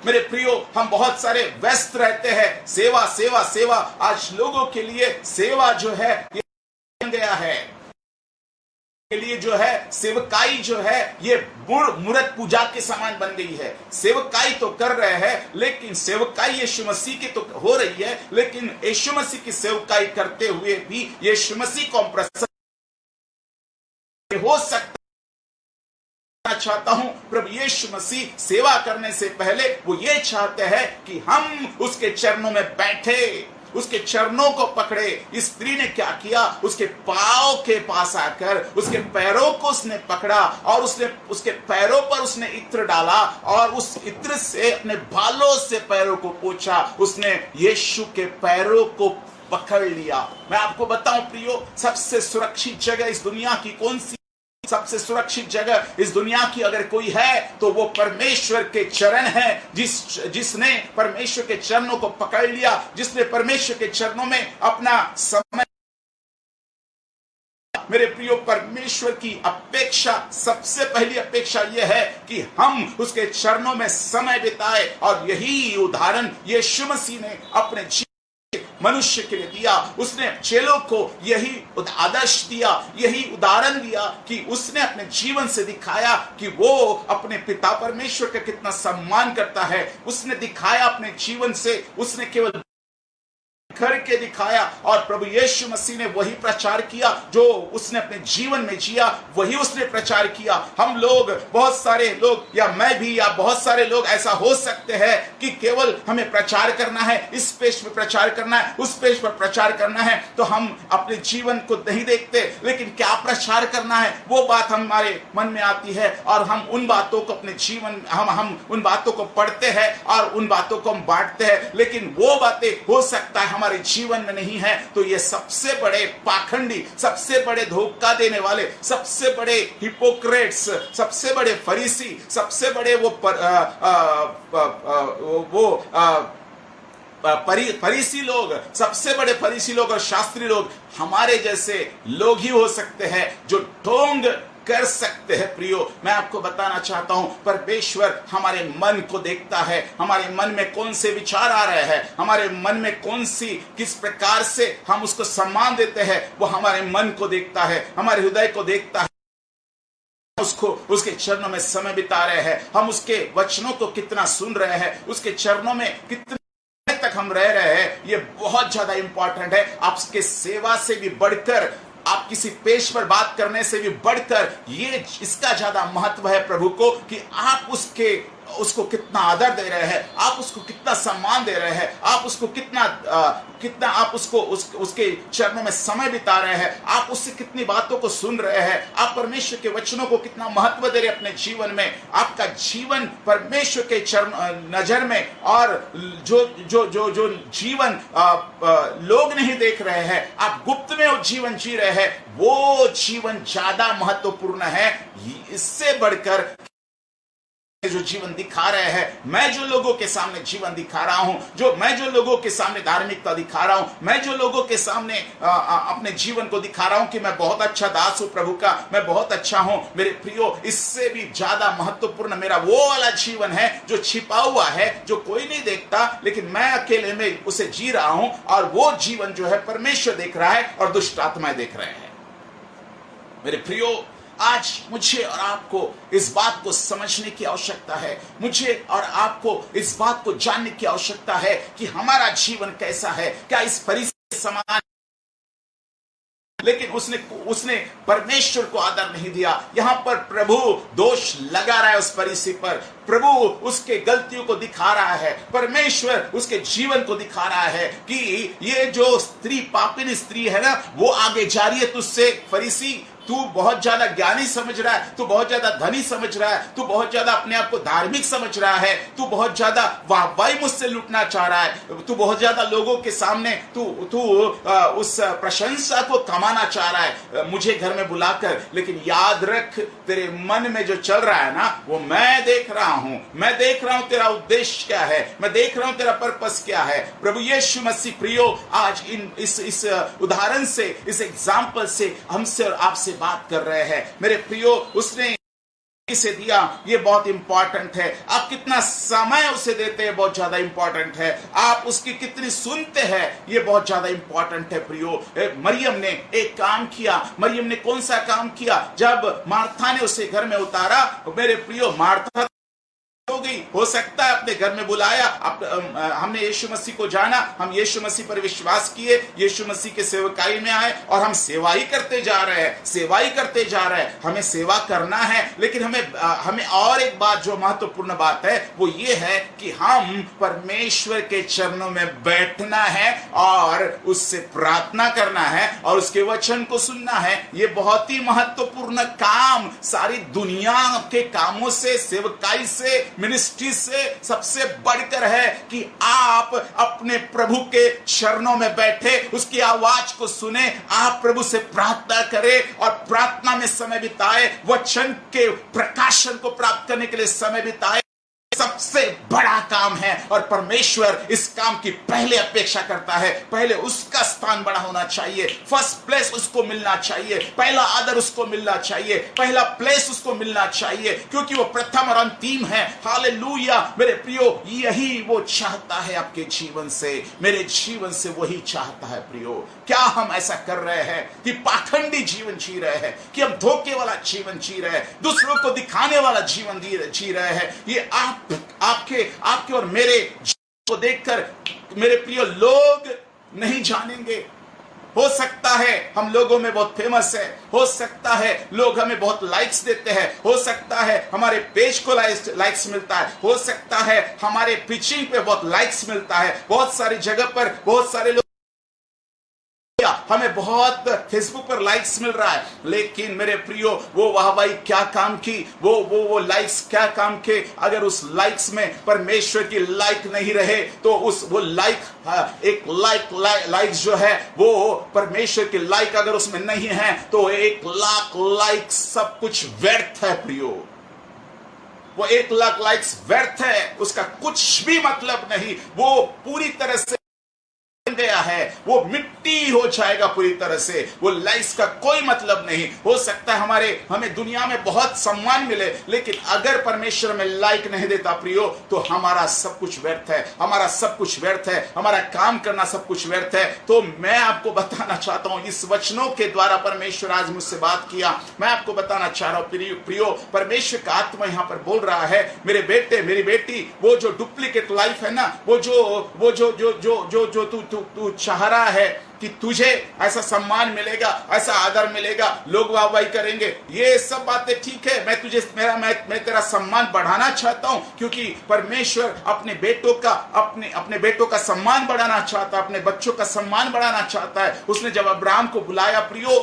मेरे प्रियो, हम बहुत सारे व्यस्त रहते हैं, सेवा सेवा सेवा। आज लोगों के लिए सेवा जो है ये बन गया है, के लिए जो है सेवकाई जो है ये मूर्त पूजा के समान बन गई है। सेवकाई तो कर रहे हैं, लेकिन सेवकाई यीशु मसीह की तो हो रही है, लेकिन यीशु मसीह की सेवकाई करते हुए भी यीशु मसीह को प्रसन्न हो सकता चाहता हूं। प्रभु यीशु मसीह सेवा करने से पहले वो ये चाहते हैं कि हम उसके चरणों में बैठे, उसके चरणों को पकड़े। स्त्री ने क्या किया, उसके पांव के पास आकर उसके पैरों को उसने पकड़ा और उसने उसके पैरों पर उसने इत्र डाला और उस इत्र से अपने बालों से पैरों को पोंछा। उसने यीशु के पैरों को पकड़ लिया। मैं आपको बताऊं प्रियो, सबसे सुरक्षित जगह इस दुनिया की कौन सी? सबसे सुरक्षित जगह इस दुनिया की अगर कोई है तो वो परमेश्वर के चरण है। जिसने परमेश्वर के चरणों को पकड़ लिया, जिसने परमेश्वर के चरणों में अपना समय, मेरे प्रियो, परमेश्वर की अपेक्षा, सबसे पहली अपेक्षा यह है कि हम उसके चरणों में समय बिताए। और यही उदाहरण यीशु मसीह ने अपने मनुष्य के लिए दिया। उसने चेलों को यही आदर्श दिया, यही उदाहरण दिया कि उसने अपने जीवन से दिखाया कि वो अपने पिता परमेश्वर का कितना सम्मान करता है। उसने दिखाया अपने जीवन से, उसने केवल करके दिखाया। और प्रभु यीशु मसीह ने वही प्रचार किया जो उसने अपने जीवन में जिया, वही उसने प्रचार किया। हम लोग, बहुत सारे लोग, या मैं भी, या बहुत सारे लोग ऐसा हो सकते हैं कि केवल हमें प्रचार करना है, इस पेज पर प्रचार करना है, उस पेज पर प्रचार करना है, तो हम अपने जीवन को नहीं देखते। लेकिन क्या प्रचार करना है वो बात हमारे मन में आती है और हम उन बातों को अपने जीवन, हम उन बातों को पढ़ते हैं और उन बातों को हम बांटते हैं। लेकिन वो बातें हो सकता है हमारे जीवन में नहीं है। तो ये सबसे बड़े पाखंडी, सबसे बड़े धोखा देने वाले, सबसे बड़े हिपोक्रेट्स, सबसे बड़े फरीसी, सबसे बड़े फरीसी लोग, सबसे बड़े फरीसी लोग और शास्त्री लोग हमारे जैसे लोग ही हो सकते हैं जो ढोंग कर सकते हैं। प्रियो, मैं आपको बताना चाहता हूं, परमेश्वर हमारे मन को देखता है। हमारे मन में कौन से विचार आ रहे हैं, हमारे मन में किस प्रकार से हम उसको सम्मान देते हैं, वो हमारे मन को देखता है, हमारे हृदय को देखता है। उसको, उसके चरणों में समय बिता रहे हैं, हम उसके वचनों को कितना सुन रहे हैं, उसके चरणों में कितने तक हम रह रहे हैं, ये बहुत ज्यादा इंपॉर्टेंट है। आपके सेवा से भी बढ़कर, आप किसी पेश पर बात करने से भी बढ़कर ये, इसका ज्यादा महत्व है प्रभु को कि आप उसको कितना आदर दे रहे हैं, आप उसको कितना सम्मान दे रहे हैं, आप उसको कितना आप उसके चरणों में समय बिता रहे हैं, आप उससे कितनी बातों को सुन रहे हैं, आप परमेश्वर के वचनों को कितना महत्व दे रहे हैं अपने जीवन में। आपका जीवन परमेश्वर के नजर में, और जो जीवन लोग नहीं देख रहे हैं, आप गुप्त में वो जीवन जी रहे हैं, वो जीवन ज्यादा महत्वपूर्ण है। इससे बढ़कर जो जीवन दिखा रहे हैं, मैं जो लोगों के सामने जीवन दिखा रहा हूं, मैं जो लोगों के सामने धार्मिकता दिखा रहा हूं, मैं जो लोगों के सामने अपने जीवन को दिखा रहा हूं कि मैं बहुत अच्छा दास हूं प्रभु का, मैं बहुत अच्छा हूं, मेरे प्रियो, इससे भी ज्यादा महत्वपूर्ण मेरा वो वाला जीवन है जो छिपा हुआ है, जो कोई नहीं देखता, लेकिन मैं अकेले में उसे जी रहा हूं। और वो जीवन जो है परमेश्वर देख रहा है और दुष्ट आत्माएं देख रहे हैं। मेरे प्रियो, आज मुझे और आपको इस बात को समझने की आवश्यकता है, मुझे और आपको इस बात को जानने की आवश्यकता है कि हमारा जीवन कैसा है। क्या इस फरीसी समान? लेकिन उसने परमेश्वर को आदर नहीं दिया। यहां पर प्रभु दोष लगा रहा है उस फरीसी पर, प्रभु उसके गलतियों को दिखा रहा है, परमेश्वर उसके जीवन को दिखा रहा है कि ये जो स्त्री, पापिन स्त्री है ना, वो आगे जा रही है तुझसे। फरीसी, तू बहुत ज्यादा ज्ञानी समझ रहा है, तू बहुत ज्यादा धनी समझ रहा है, तू बहुत ज्यादा अपने आप को धार्मिक समझ रहा है, तू बहुत ज्यादा वाहवाही मुझसे लूटना चाह रहा है, तू बहुत ज्यादा लोगों के सामने तू उस प्रशंसा को कमाना चाह रहा है मुझे घर में बुलाकर। लेकिन याद रख, तेरे मन में जो चल रहा है ना, वो मैं देख रहा हूं। मैं देख रहा हूं तेरा उद्देश्य क्या है, मैं देख रहा हूं तेरा पर्पस क्या है। प्रभु यीशु मसीह प्रियो आज इस उदाहरण से, इस एग्जाम्पल से हमसे और आपसे बात कर रहे हैं। मेरे प्रियो, उसने इसे दिया, ये बहुत इंपॉर्टेंट है। आप कितना समय उसे देते हैं, बहुत ज्यादा इंपॉर्टेंट है। आप उसकी कितनी सुनते हैं, ये बहुत ज्यादा इंपॉर्टेंट है। प्रियो, मरियम ने एक काम किया। मरियम ने कौन सा काम किया? जब मार्था ने उसे घर में उतारा, मेरे प्रियो, मार्था लोग गई, हो सकता है अपने घर में बुलाया, हमने यीशु मसीह को जाना, हम यीशु मसीह पर विश्वास किए, यीशु मसीह के सेवकाई में आए और हम सेवा ही करते जा रहे हैं, सेवा ही करते जा रहे हैं। हमें सेवा करना है, लेकिन हमें और एक बात जो महत्वपूर्ण बात है वो ये है कि हम परमेश्वर के चरणों में बैठना है और उससे प्रार्थना करना है और उसके वचन को सुनना है। ये बहुत ही महत्वपूर्ण काम सारी दुनिया के कामों से, सेवकाई से, मिनिस्ट्री से सबसे बढ़कर है कि आप अपने प्रभु के चरणों में बैठे, उसकी आवाज को सुने, आप प्रभु से प्रार्थना करें और प्रार्थना में समय बिताए, वचन के प्रकाशन को प्राप्त करने के लिए समय बिताए। सबसे बड़ा काम है और परमेश्वर इस काम की पहले अपेक्षा करता है। पहले उसका स्थान बड़ा होना चाहिए, फर्स्ट प्लेस उसको मिलना चाहिए, पहला आदर उसको मिलना चाहिए, पहला प्लेस उसको मिलना चाहिए, क्योंकि वो प्रथम और अंतिम है। हालेलुया मेरे प्रियो, यही वो चाहता है आपके जीवन से, मेरे जीवन से वही चाहता है। प्रियो, क्या हम ऐसा कर रहे हैं कि पाखंडी जीवन जी रहे हैं, कि हम धोखे वाला जीवन जी रहे हैं, दूसरों को दिखाने वाला जीवन जी रहे हैं? ये आपके और मेरे को देखकर मेरे प्रिय लोग नहीं जानेंगे। हो सकता है हम लोगों में बहुत फेमस है, हो सकता है लोग हमें बहुत लाइक्स देते हैं, हो सकता है हमारे पेज को लाइक्स मिलता है, हो सकता है हमारे पिचिंग पे बहुत लाइक्स मिलता है, बहुत सारी जगह पर बहुत सारे लोग, हमें बहुत फेसबुक पर लाइक्स मिल रहा है। लेकिन मेरे प्रियो, वो वाहवाही क्या काम की, वो लाइक्स क्या काम के? अगर उस लाइक्स में परमेश्वर की लाइक नहीं रहे तो वो लाइक जो है वो परमेश्वर की लाइक अगर उसमें नहीं है तो 1,00,000 लाइक सब कुछ व्यर्थ है। प्रियो, वो 1,00,000 लाइक्स व्यर्थ है, उसका कुछ भी मतलब नहीं, वो पूरी तरह से गया है, वो मिट्टी हो जाएगा पूरी तरह से, वो लाइक्स का कोई मतलब नहीं। हो सकता है हमें दुनिया में बहुत सम्मान मिले, लेकिन अगर परमेश्वर में लाइक नहीं देता प्रियो, तो हमारा सब कुछ व्यर्थ है, हमारा सब कुछ व्यर्थ है, हमारा काम करना सब कुछ व्यर्थ है। तो मैं आपको बताना चाहता हूं, इस वचनों के द्वारा परमेश्वर आज मुझसे बात किया, मैं आपको बताना चाह रहा हूं प्रियो, परमेश्वर का आत्मा यहां पर बोल रहा है, मेरे बेटे मेरी बेटी, वो जो डुप्लीकेट लाइफ है ना, वो जो तू चाह रहा है कि तुझे ऐसा सम्मान मिलेगा, ऐसा आदर मिलेगा, लोग वाहवाही करेंगे, ये सब बातें ठीक है। मैं तेरा सम्मान बढ़ाना चाहता हूं, क्योंकि परमेश्वर अपने बेटों का सम्मान बढ़ाना चाहता है, अपने बच्चों का सम्मान बढ़ाना चाहता है। उसने जब अब्राहम को बुलाया प्रियो,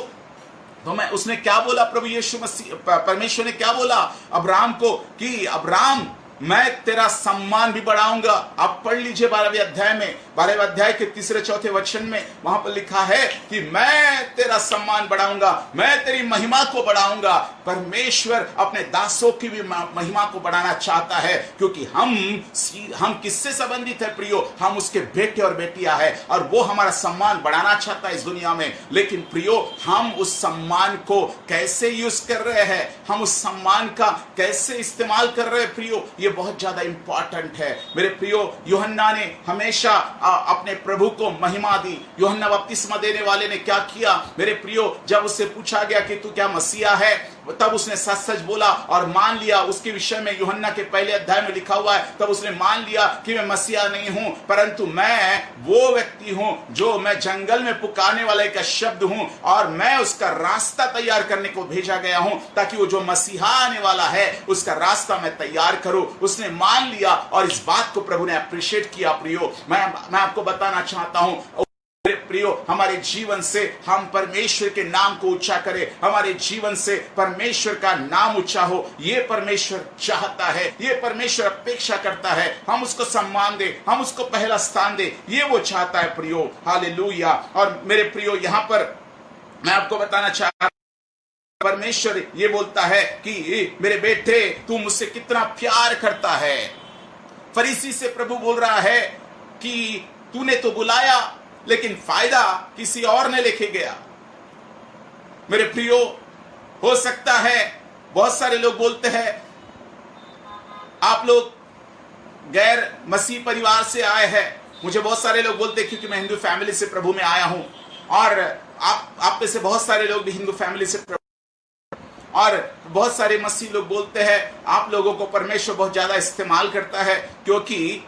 तो उसने क्या बोला? प्रभु यीशु मसीह परमेश्वर ने क्या बोला अब्राहम को कि अब्राहम, मैं तेरा सम्मान भी बढ़ाऊंगा। आप पढ़ लीजिए 12वें अध्याय के 3-4 वचन में, वहां पर लिखा है कि मैं तेरा सम्मान बढ़ाऊंगा, मैं तेरी महिमा को बढ़ाऊंगा। परमेश्वर अपने दासों की भी महिमा को बढ़ाना चाहता है, क्योंकि हम किससे संबंधित है प्रियो? हम उसके बेटे और बेटियां हैं, और वो हमारा सम्मान बढ़ाना चाहता है इस दुनिया में। लेकिन प्रियो, हम उस सम्मान को कैसे यूज कर रहे हैं, हम उस सम्मान का कैसे इस्तेमाल कर रहे हैं प्रियो, ये बहुत ज्यादा इंपॉर्टेंट है। मेरे प्रियो, यूहन्ना ने हमेशा अपने प्रभु को महिमा दी। यूहन्ना बपतिस्मा देने वाले ने क्या किया मेरे प्रियो? जब उससे पूछा गया कि तू क्या मसीहा है, तब उसने सच सच बोला और मान लिया। उसके विषय में यूहन्ना के पहले अध्याय में लिखा हुआ है, तब उसने मान लिया कि मैं मसीहा नहीं हूं, परंतु मैं वो व्यक्ति हूं जो मैं जंगल में पुकारने वाले का शब्द हूं, और मैं उसका रास्ता तैयार करने को भेजा गया हूं, ताकि वो जो मसीहा आने वाला है उसका रास्ता मैं तैयार करूं। उसने मान लिया और इस बात को प्रभु ने अप्रिशिएट किया। प्रियो, मैं आपको बताना चाहता हूं प्रियो, हमारे जीवन से हम परमेश्वर के नाम को ऊंचा करें, हमारे जीवन से परमेश्वर का नाम ऊंचा हो, ये परमेश्वर चाहता है, ये परमेश्वर अपेक्षा करता है। हम उसको सम्मान दे, हम उसको पहला स्थान दे, ये वो चाहता है प्रियो। हालेलुया। और मेरे प्रियो, यहां पर मैं आपको बताना चाहता हूं, परमेश्वर ये बोलता है कि मेरे बेटे, तू मुझसे कितना प्यार करता है। फरीसी से प्रभु बोल रहा है कि तूने तो बुलाया, लेकिन फायदा किसी और ने लेके गया। मेरे प्रियो, हो सकता है बहुत सारे लोग बोलते हैं आप लोग गैर मसीह परिवार से आए हैं। मुझे बहुत सारे लोग बोलते हैं, क्योंकि मैं हिंदू फैमिली से प्रभु में आया हूं, और आप में से बहुत सारे लोग भी हिंदू फैमिली से और बहुत सारे मसीह लोग बोलते हैं आप लोगों को परमेश्वर बहुत ज्यादा इस्तेमाल करता है क्योंकि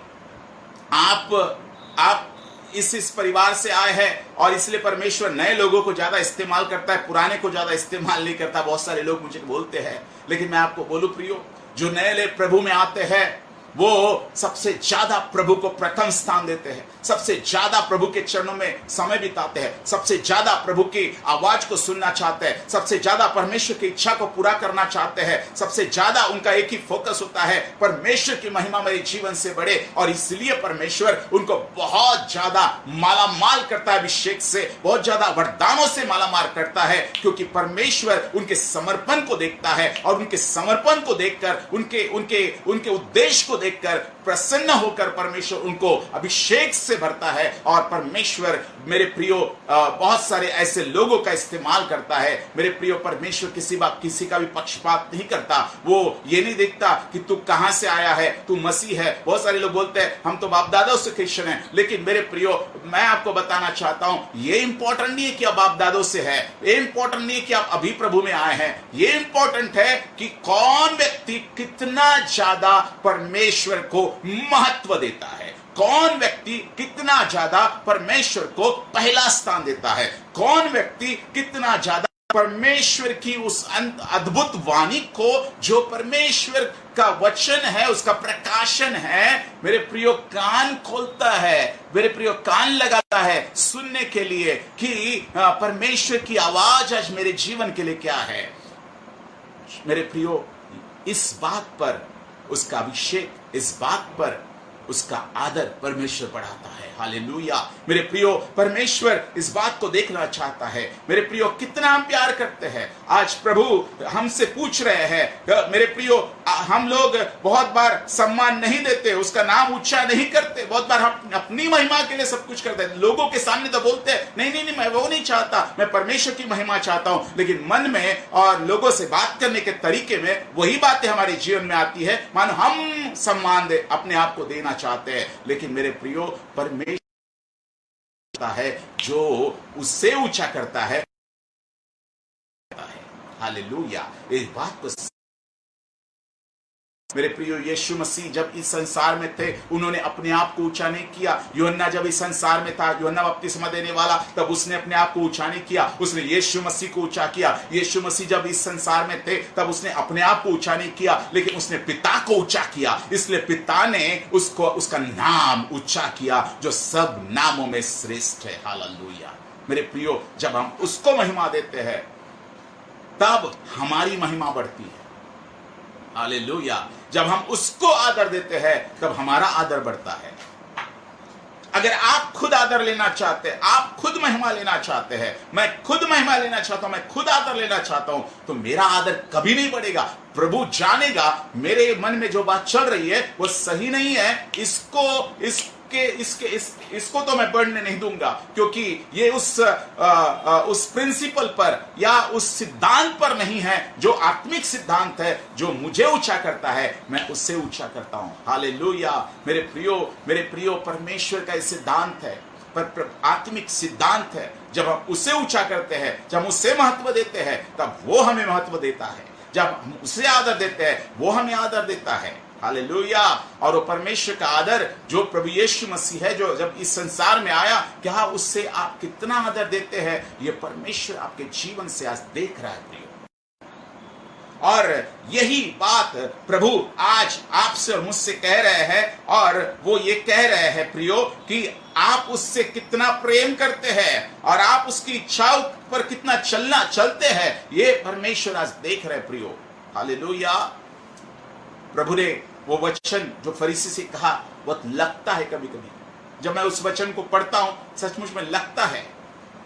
आप इस परिवार से आए हैं और इसलिए परमेश्वर नए लोगों को ज्यादा इस्तेमाल करता है, पुराने को ज्यादा इस्तेमाल नहीं करता। बहुत सारे लोग मुझे बोलते हैं, लेकिन मैं आपको बोलूं प्रियो, जो नए प्रभु में आते हैं वो सबसे ज्यादा प्रभु को प्रथम स्थान देते हैं, सबसे ज्यादा प्रभु के चरणों में समय बिताते हैं, सबसे ज्यादा प्रभु की आवाज को सुनना चाहते हैं, सबसे ज्यादा परमेश्वर की इच्छा को पूरा करना चाहते हैं, सबसे ज्यादा उनका एक ही फोकस होता है, परमेश्वर की महिमा मेरे जीवन से बढ़े। और इसलिए परमेश्वर उनको बहुत ज्यादा मालामाल करता है, अभिषेक से, बहुत ज्यादा वरदानों से मालामाल करता है, क्योंकि परमेश्वर उनके समर्पण को देखता है और उनके समर्पण को देखकर, उनके उद्देश्य को देखकर प्रसन्न होकर परमेश्वर उनको अभिषेक से भरता है। और परमेश्वर मेरे प्रियो बहुत सारे ऐसे लोगों का इस्तेमाल करता है। मेरे प्रियो, परमेश्वर किसी का भी पक्षपात नहीं करता। वो ये नहीं देखता कि तू कहां से आया है, तू मसीह है। बहुत सारे लोग बोलते हैं हम तो बाप दादों से क्रिश्चियन हैं, लेकिन मेरे प्रियो मैं आपको बताना चाहता हूं, ये इंपॉर्टेंट नहीं है कि आप बाप दादों से है, ये इंपॉर्टेंट नहीं है कि आप अभी प्रभु में आए हैं। ये इंपॉर्टेंट है कि कौन व्यक्ति कितना ज्यादा परमेश्वर को महत्व देता है, कौन व्यक्ति कितना ज्यादा परमेश्वर को पहला स्थान देता है, कौन व्यक्ति कितना ज्यादा परमेश्वर की उस अद्भुत वाणी को, जो परमेश्वर का वचन है, उसका प्रकाशन है, मेरे प्रियो कान खोलता है, मेरे प्रियो कान लगाता है सुनने के लिए कि परमेश्वर की आवाज आज मेरे जीवन के लिए क्या है। मेरे प्रियो, इस बात पर उसका अभिषेक, इस बात पर उसका आदर परमेश्वर बढ़ाता है। हालेलुया। मेरे प्रियो, परमेश्वर इस बात को देखना चाहता है। मेरे प्रियो, कितना हम प्यार करते हैं। आज प्रभु हमसे पूछ रहे हैं, मेरे प्रियो, हम लोग बहुत बार सम्मान नहीं देते, उसका नाम ऊंचा नहीं करते, बहुत बार हम अपनी महिमा के लिए सब कुछ करते हैं। लोगों के सामने तो बोलते हैं नहीं नहीं नहीं, मैं वो नहीं चाहता, मैं परमेश्वर की महिमा चाहता हूं, लेकिन मन में और लोगों से बात करने के तरीके में वही बातें हमारे जीवन में आती है, मानो हम सम्मान दे अपने आप को देना चाहते हैं। लेकिन मेरे प्रियो, परमेश्वर है जो उससे ऊंचा करता है। हालेलुया। इस बात को मेरे प्रियो, यीशु मसीह जब इस संसार में थे, उन्होंने अपने आप को ऊंचा नहीं किया। यूहन्ना जब इस संसार में था, यूहन्ना बपतिस्मा देने वाला, तब उसने अपने आप को ऊंचा नहीं किया, उसने यीशु मसीह को ऊंचा किया। यीशु मसीह जब इस संसार में थे, तब उसने अपने आप को ऊंचा नहीं किया, लेकिन उसने पिता को ऊंचा किया। इसलिए पिता ने उसका नाम ऊंचा किया, जो सब नामों में श्रेष्ठ है। हालेलुया। मेरे प्रियो, जब हम उसको महिमा देते हैं, तब हमारी महिमा बढ़ती है। हालेलुया। जब हम उसको आदर देते हैं, तब हमारा आदर बढ़ता है। अगर आप खुद आदर लेना चाहते हैं, आप खुद महिमा लेना चाहते हैं, मैं खुद महिमा लेना चाहता हूं, मैं खुद आदर लेना चाहता हूं, तो मेरा आदर कभी नहीं बढ़ेगा। प्रभु जानेगा मेरे मन में जो बात चल रही है वो सही नहीं है, इसको तो मैं बढ़ने नहीं दूंगा, क्योंकि ये उस प्रिंसिपल पर या उस सिद्धांत पर नहीं है, जो आत्मिक सिद्धांत है, जो मुझे ऊंचा करता है, मैं उससे ऊंचा करता हूं। हालेलुया। मेरे प्रियो, परमेश्वर का सिद्धांत है, पर आत्मिक सिद्धांत है। जब हम उसे ऊंचा करते हैं, जब हम उसे महत्व देते हैं, तब वो हमें महत्व देता है। जब हम उसे आदर देते हैं, वो हमें आदर देता है। हालेलुया। और वो परमेश्वर का आदर जो प्रभु यीशु मसीह है, जो जब इस संसार में आया, क्या उससे आप कितना आदर देते हैं, ये परमेश्वर आपके जीवन से आज देख रहा है प्रियो। और यही बात प्रभु आज आपसे और मुझसे कह रहे हैं, और वो ये कह रहे हैं प्रियो कि आप उससे कितना प्रेम करते हैं और आप उसकी इच्छाओं पर कितना चलते हैं, ये परमेश्वर आज देख रहे हैं प्रियो। हालेलुया। प्रभु ने वो वचन जो फरीसी से कहा, वो लगता है कभी कभी जब मैं उस वचन को पढ़ता हूं, सचमुच में लगता है।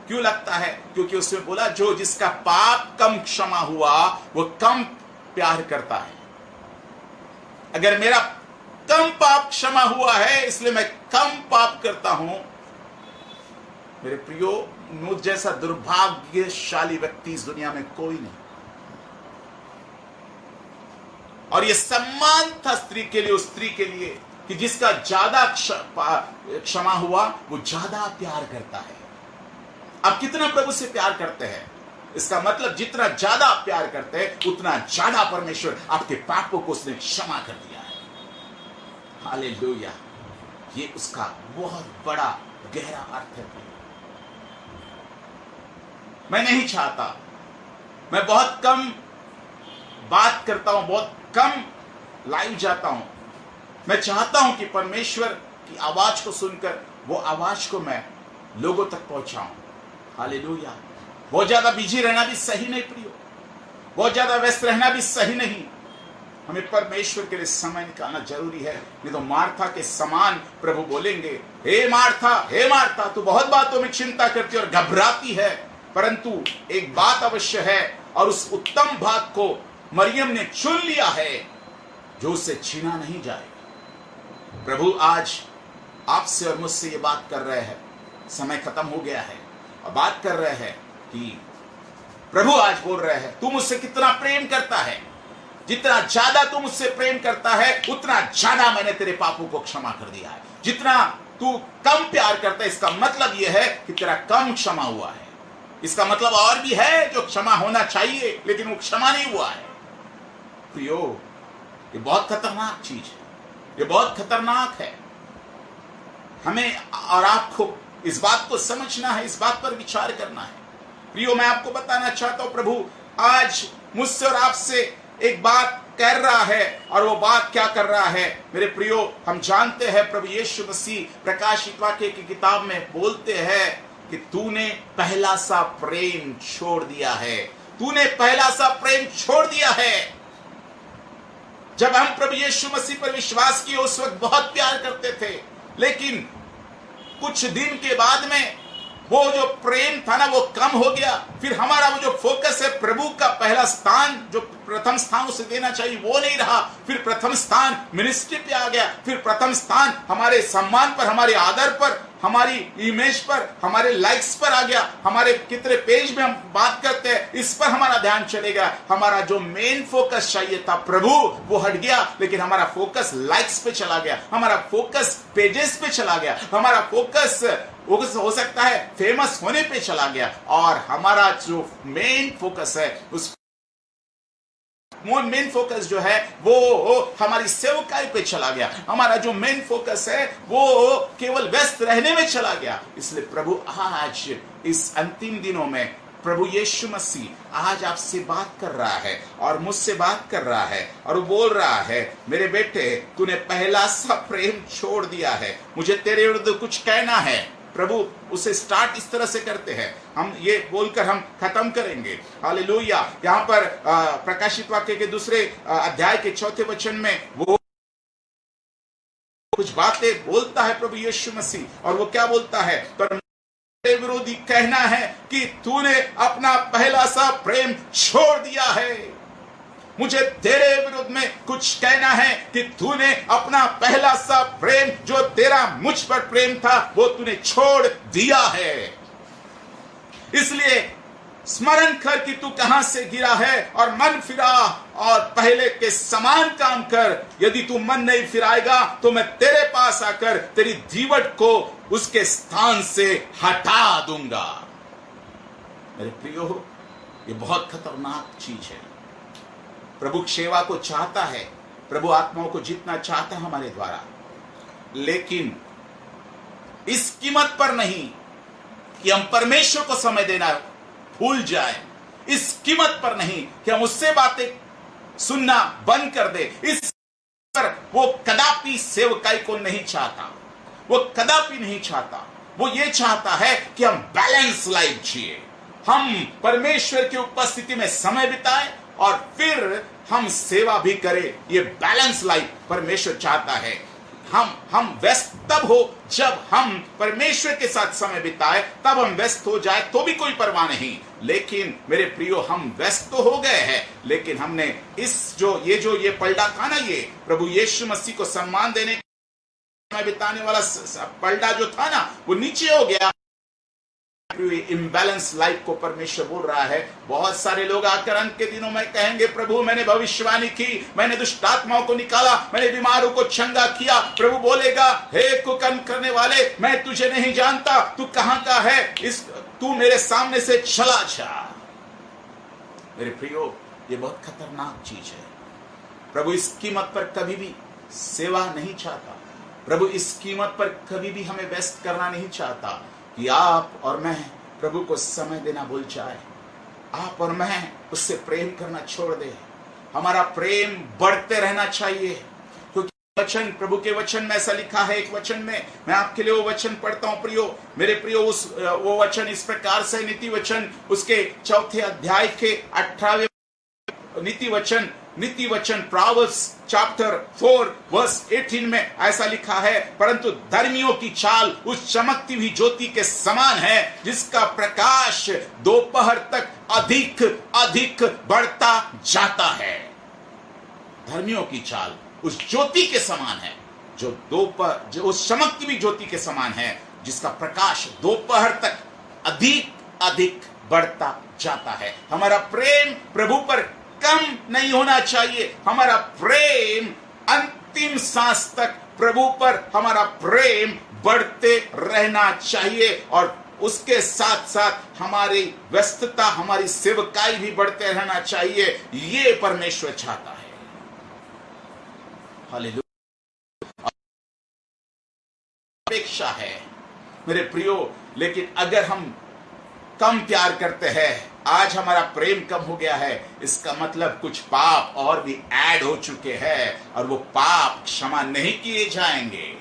क्यों लगता है? क्योंकि उसमें बोला जो जिसका पाप कम क्षमा हुआ वो कम प्यार करता है। अगर मेरा कम पाप क्षमा हुआ है, इसलिए मैं कम पाप करता हूं। मेरे प्रियो, मुझ जैसा दुर्भाग्यशाली व्यक्ति इस दुनिया में कोई नहीं। और ये सम्मान था स्त्री के लिए, उस स्त्री के लिए, कि जिसका ज्यादा क्षमा हुआ वो ज्यादा प्यार करता है। आप कितना प्रभु से प्यार करते हैं? इसका मतलब जितना ज्यादा आप प्यार करते हैं उतना ज्यादा परमेश्वर आपके पापों को उसने क्षमा कर दिया है। हालेलुया। ये उसका बहुत बड़ा गहरा अर्थ है। मैं नहीं चाहता, मैं बहुत कम बात करता हूं, बहुत कम लाइव जाता हूं। मैं चाहता हूं कि परमेश्वर की आवाज को सुनकर वो आवाज को मैं लोगों तक पहुंचाऊं। हालेलुया। बहुत ज्यादा बिजी रहना भी सही नहीं प्रियो, बहुत ज्यादा व्यस्त रहना भी सही नहीं। हमें परमेश्वर के लिए समय निकालना जरूरी है, नहीं तो मार्था के समान प्रभु बोलेंगे, हे मार्था, तू बहुत बातों में चिंता करती और घबराती है, परंतु एक बात अवश्य है, और उस उत्तम बात को मरियम ने चुन लिया है जो उससे छीना नहीं जाएगा। प्रभु आज आपसे और मुझसे ये बात कर रहे हैं। समय खत्म हो गया है और बात कर रहे हैं कि प्रभु आज बोल रहे हैं, तू मुझसे कितना प्रेम करता है, जितना ज्यादा तू मुझसे प्रेम करता है उतना ज्यादा मैंने तेरे पापों को क्षमा कर दिया है। जितना तू कम प्यार करता है, इसका मतलब यह है कि तेरा कम क्षमा हुआ है। इसका मतलब और भी है जो क्षमा होना चाहिए लेकिन वो क्षमा नहीं हुआ है। प्रियो, ये बहुत खतरनाक चीज है, ये बहुत खतरनाक है। हमें और आपको इस बात को समझना है, इस बात पर विचार करना है। प्रियो, मैं आपको बताना चाहता हूं, प्रभु आज मुझसे और आपसे एक बात कर रहा है, और वो बात क्या कर रहा है मेरे प्रियो, हम जानते हैं प्रभु यीशु मसीह प्रकाशित वाक्य की किताब में बोलते हैं कि तूने पहला सा प्रेम छोड़ दिया है, तूने पहला सा प्रेम छोड़ दिया है। जब हम प्रभु यीशु मसीह पर विश्वास किए उस वक्त बहुत प्यार करते थे, लेकिन कुछ दिन के बाद में वो जो प्रेम था ना वो कम हो गया। फिर हमारा वो जो फोकस है प्रभु का पहला स्थान, जो प्रथम स्थान उसे देना चाहिए, वो नहीं रहा। फिर प्रथम स्थान मिनिस्ट्री पे आ गया, फिर प्रथम स्थान हमारे सम्मान पर, हमारे आदर पर, हमारी इमेज पर, हमारे लाइक्स पर आ गया। हमारे कितने पेज में हम बात करते हैं इस पर हमारा ध्यान चलेगा। हमारा जो मेन फोकस चाहिए था प्रभु वो हट गया, लेकिन हमारा फोकस लाइक्स पे चला गया, हमारा फोकस पेजेस पे चला गया, हमारा फोकस हो सकता है फेमस होने पे चला गया, और हमारा जो मेन फोकस है उस मेन फोकस जो है वो हमारी सेवकाई पे चला गया। हमारा जो मेन फोकस है वो केवल व्यस्त रहने में चला गया। इसलिए प्रभु आज इस अंतिम दिनों में प्रभु यीशु मसीह आज आपसे बात कर रहा है और मुझसे बात कर रहा है, और वो बोल रहा है, मेरे बेटे तूने पहला सा प्रेम छोड़ दिया है, मुझे तेरे विरुद्ध कुछ कहना है। प्रभु उसे स्टार्ट इस तरह से करते हैं, हम ये बोलकर हम खत्म करेंगे। हालेलुया। यहाँ पर प्रकाशित वाक्य के दूसरे अध्याय के 4 वचन में वो कुछ बातें बोलता है प्रभु यीशु मसीह, और वो क्या बोलता है, पर मेरे विरोधी कहना है कि तूने अपना पहला सा प्रेम छोड़ दिया है। मुझे तेरे विरुद्ध में कुछ कहना है कि तूने अपना पहला सा प्रेम जो तेरा मुझ पर प्रेम था वो तूने छोड़ दिया है। इसलिए स्मरण कर कि तू कहां से गिरा है और मन फिरा और पहले के समान काम कर। यदि तू मन नहीं फिराएगा तो मैं तेरे पास आकर तेरी दीवट को उसके स्थान से हटा दूंगा। मेरे प्रियो, ये बहुत खतरनाक चीज है। प्रभु सेवा को चाहता है, प्रभु आत्माओं को जीतना चाहता है हमारे द्वारा, लेकिन इस कीमत पर नहीं कि हम परमेश्वर को समय देना भूल जाए, इस कीमत पर नहीं कि हम उससे बातें सुनना बंद कर दे। इस पर वो कदापि सेवकाई को नहीं चाहता, वो कदापि नहीं चाहता। वो ये चाहता है कि हम बैलेंस लाइफ जिए, हम परमेश्वर की उपस्थिति में समय बिताएं और फिर हम सेवा भी करें। ये बैलेंस लाइफ परमेश्वर चाहता है। हम व्यस्त तब हो जब हम परमेश्वर के साथ समय बिताए, तब हम व्यस्त हो जाए तो भी कोई परवाह नहीं। लेकिन मेरे प्रियो, हम व्यस्त तो हो गए हैं, लेकिन हमने ये पलड़ा था ना, ये प्रभु यीशु मसीह को सम्मान देने समय बिताने वाला पलड़ा जो था ना, वो नीचे हो गया। इम्बैलेंस लाइफ को परमेश्वर बोल रहा है। बहुत सारे लोग आकर अंत के दिनों में कहेंगे, प्रभु मैंने भविष्यवाणी की, मैंने दुष्ट आत्माओं को निकाला, मैंने बीमारों को चंगा किया। प्रभु बोलेगा, हे कुकर्म करने वाले, मैं तुझे नहीं जानता, तू कहां का है, तू मेरे सामने से चला जा। मेरे प्रियो, ये बहुत खतरनाक चीज है। प्रभु इस कीमत पर कभी भी सेवा नहीं चाहता। प्रभु इस कीमत पर कभी भी हमें व्यस्त करना नहीं चाहता कि आप और मैं प्रभु को समय देना भूल जाए, आप और मैं उससे प्रेम करना छोड़ दे। हमारा प्रेम बढ़ते रहना चाहिए, क्योंकि वचन, प्रभु के वचन में ऐसा लिखा है। एक वचन में मैं आपके लिए वो वचन पढ़ता हूं प्रियो, मेरे प्रियो। वो वचन इस प्रकार से, नीति वचन उसके 4 अध्याय के 18वें नीति वचन प्रोवर्ब्स चैप्टर 4 वर्स 18 में ऐसा लिखा है, परंतु धर्मियों की चाल उस चमकती हुई ज्योति के समान है, जिसका प्रकाश दोपहर तक अधिक अधिक बढ़ता जाता है। धर्मियों की चाल उस ज्योति के समान है, जो उस चमकती हुई ज्योति के समान है, जिसका प्रकाश दोपहर तक अधिक अधिक बढ़ता जाता है। हमारा प्रेम प्रभु पर कम नहीं होना चाहिए। हमारा प्रेम अंतिम सांस तक प्रभु पर हमारा प्रेम बढ़ते रहना चाहिए, और उसके साथ साथ हमारी व्यस्तता, हमारी सेवकाई भी बढ़ते रहना चाहिए। ये परमेश्वर चाहता है। हालेलुया। अपेक्षा है मेरे प्रियो, लेकिन अगर हम कम प्यार करते हैं, आज हमारा प्रेम कम हो गया है, इसका मतलब कुछ पाप और भी ऐड हो चुके हैं, और वो पाप क्षमा नहीं किए जाएंगे।